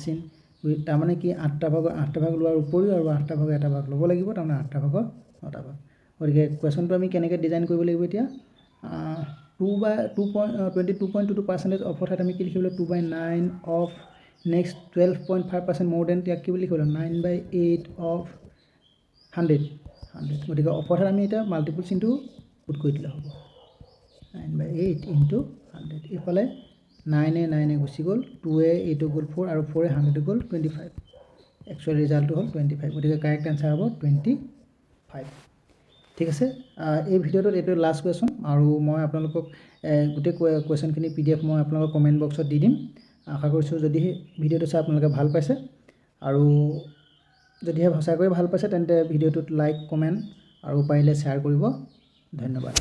চিন, তাৰমানে কি 8টা ভাগ লোৱাৰ উপৰিও আৰু 8টা ভাগ এটা ভাগ ল'ব লাগিব, তাৰমানে 8টা ভাগৰ 9টা ভাগ। গতিকে কুৱেশ্যনটো আমি কেনেকৈ ডিজাইন কৰিব লাগিব, এতিয়া 22.22% অফৰ ঠাইত আমি কি লিখিবলৈ 2/9 অফ, নেক্সট 12.5% মোৰ দেন, ইয়াক কি বুলি লিখিবলৈ 9/8 অফ 100, গতিকে অফৰ ঠাইত আমি এতিয়া মাল্টিপুল চিনটো পুট কৰি দিলে হ'ব 9/8 × 100, এইফালে 9 গুচি গ'ল, 2 8 গ'ল 4, আৰু 4 100 গ'ল 25, একচুৱেল ৰিজাল্টটো হ'ল 25, গতিকে কাৰেক্ট আনচাৰ হ'ব 25, ঠিক আছে। এই ভিডিঅ'টোত এইটো লাষ্ট কুৱেশ্যন, আৰু মই আপোনালোকক গোটেই কুৱেশ্যনখিনি PDF মই আপোনালোকৰ কমেণ্ট বক্সত দি দিম। আশা কৰিছোঁ যদিহে ভিডিঅ'টো চাই আপোনালোকে ভাল পাইছে, আৰু যদিহে সঁচাকৈয়ে ভাল পাইছে তেন্তে ভিডিঅ'টোত লাইক কমেণ্ট আৰু পাৰিলে শ্বেয়াৰ কৰিব, ধন্যবাদ।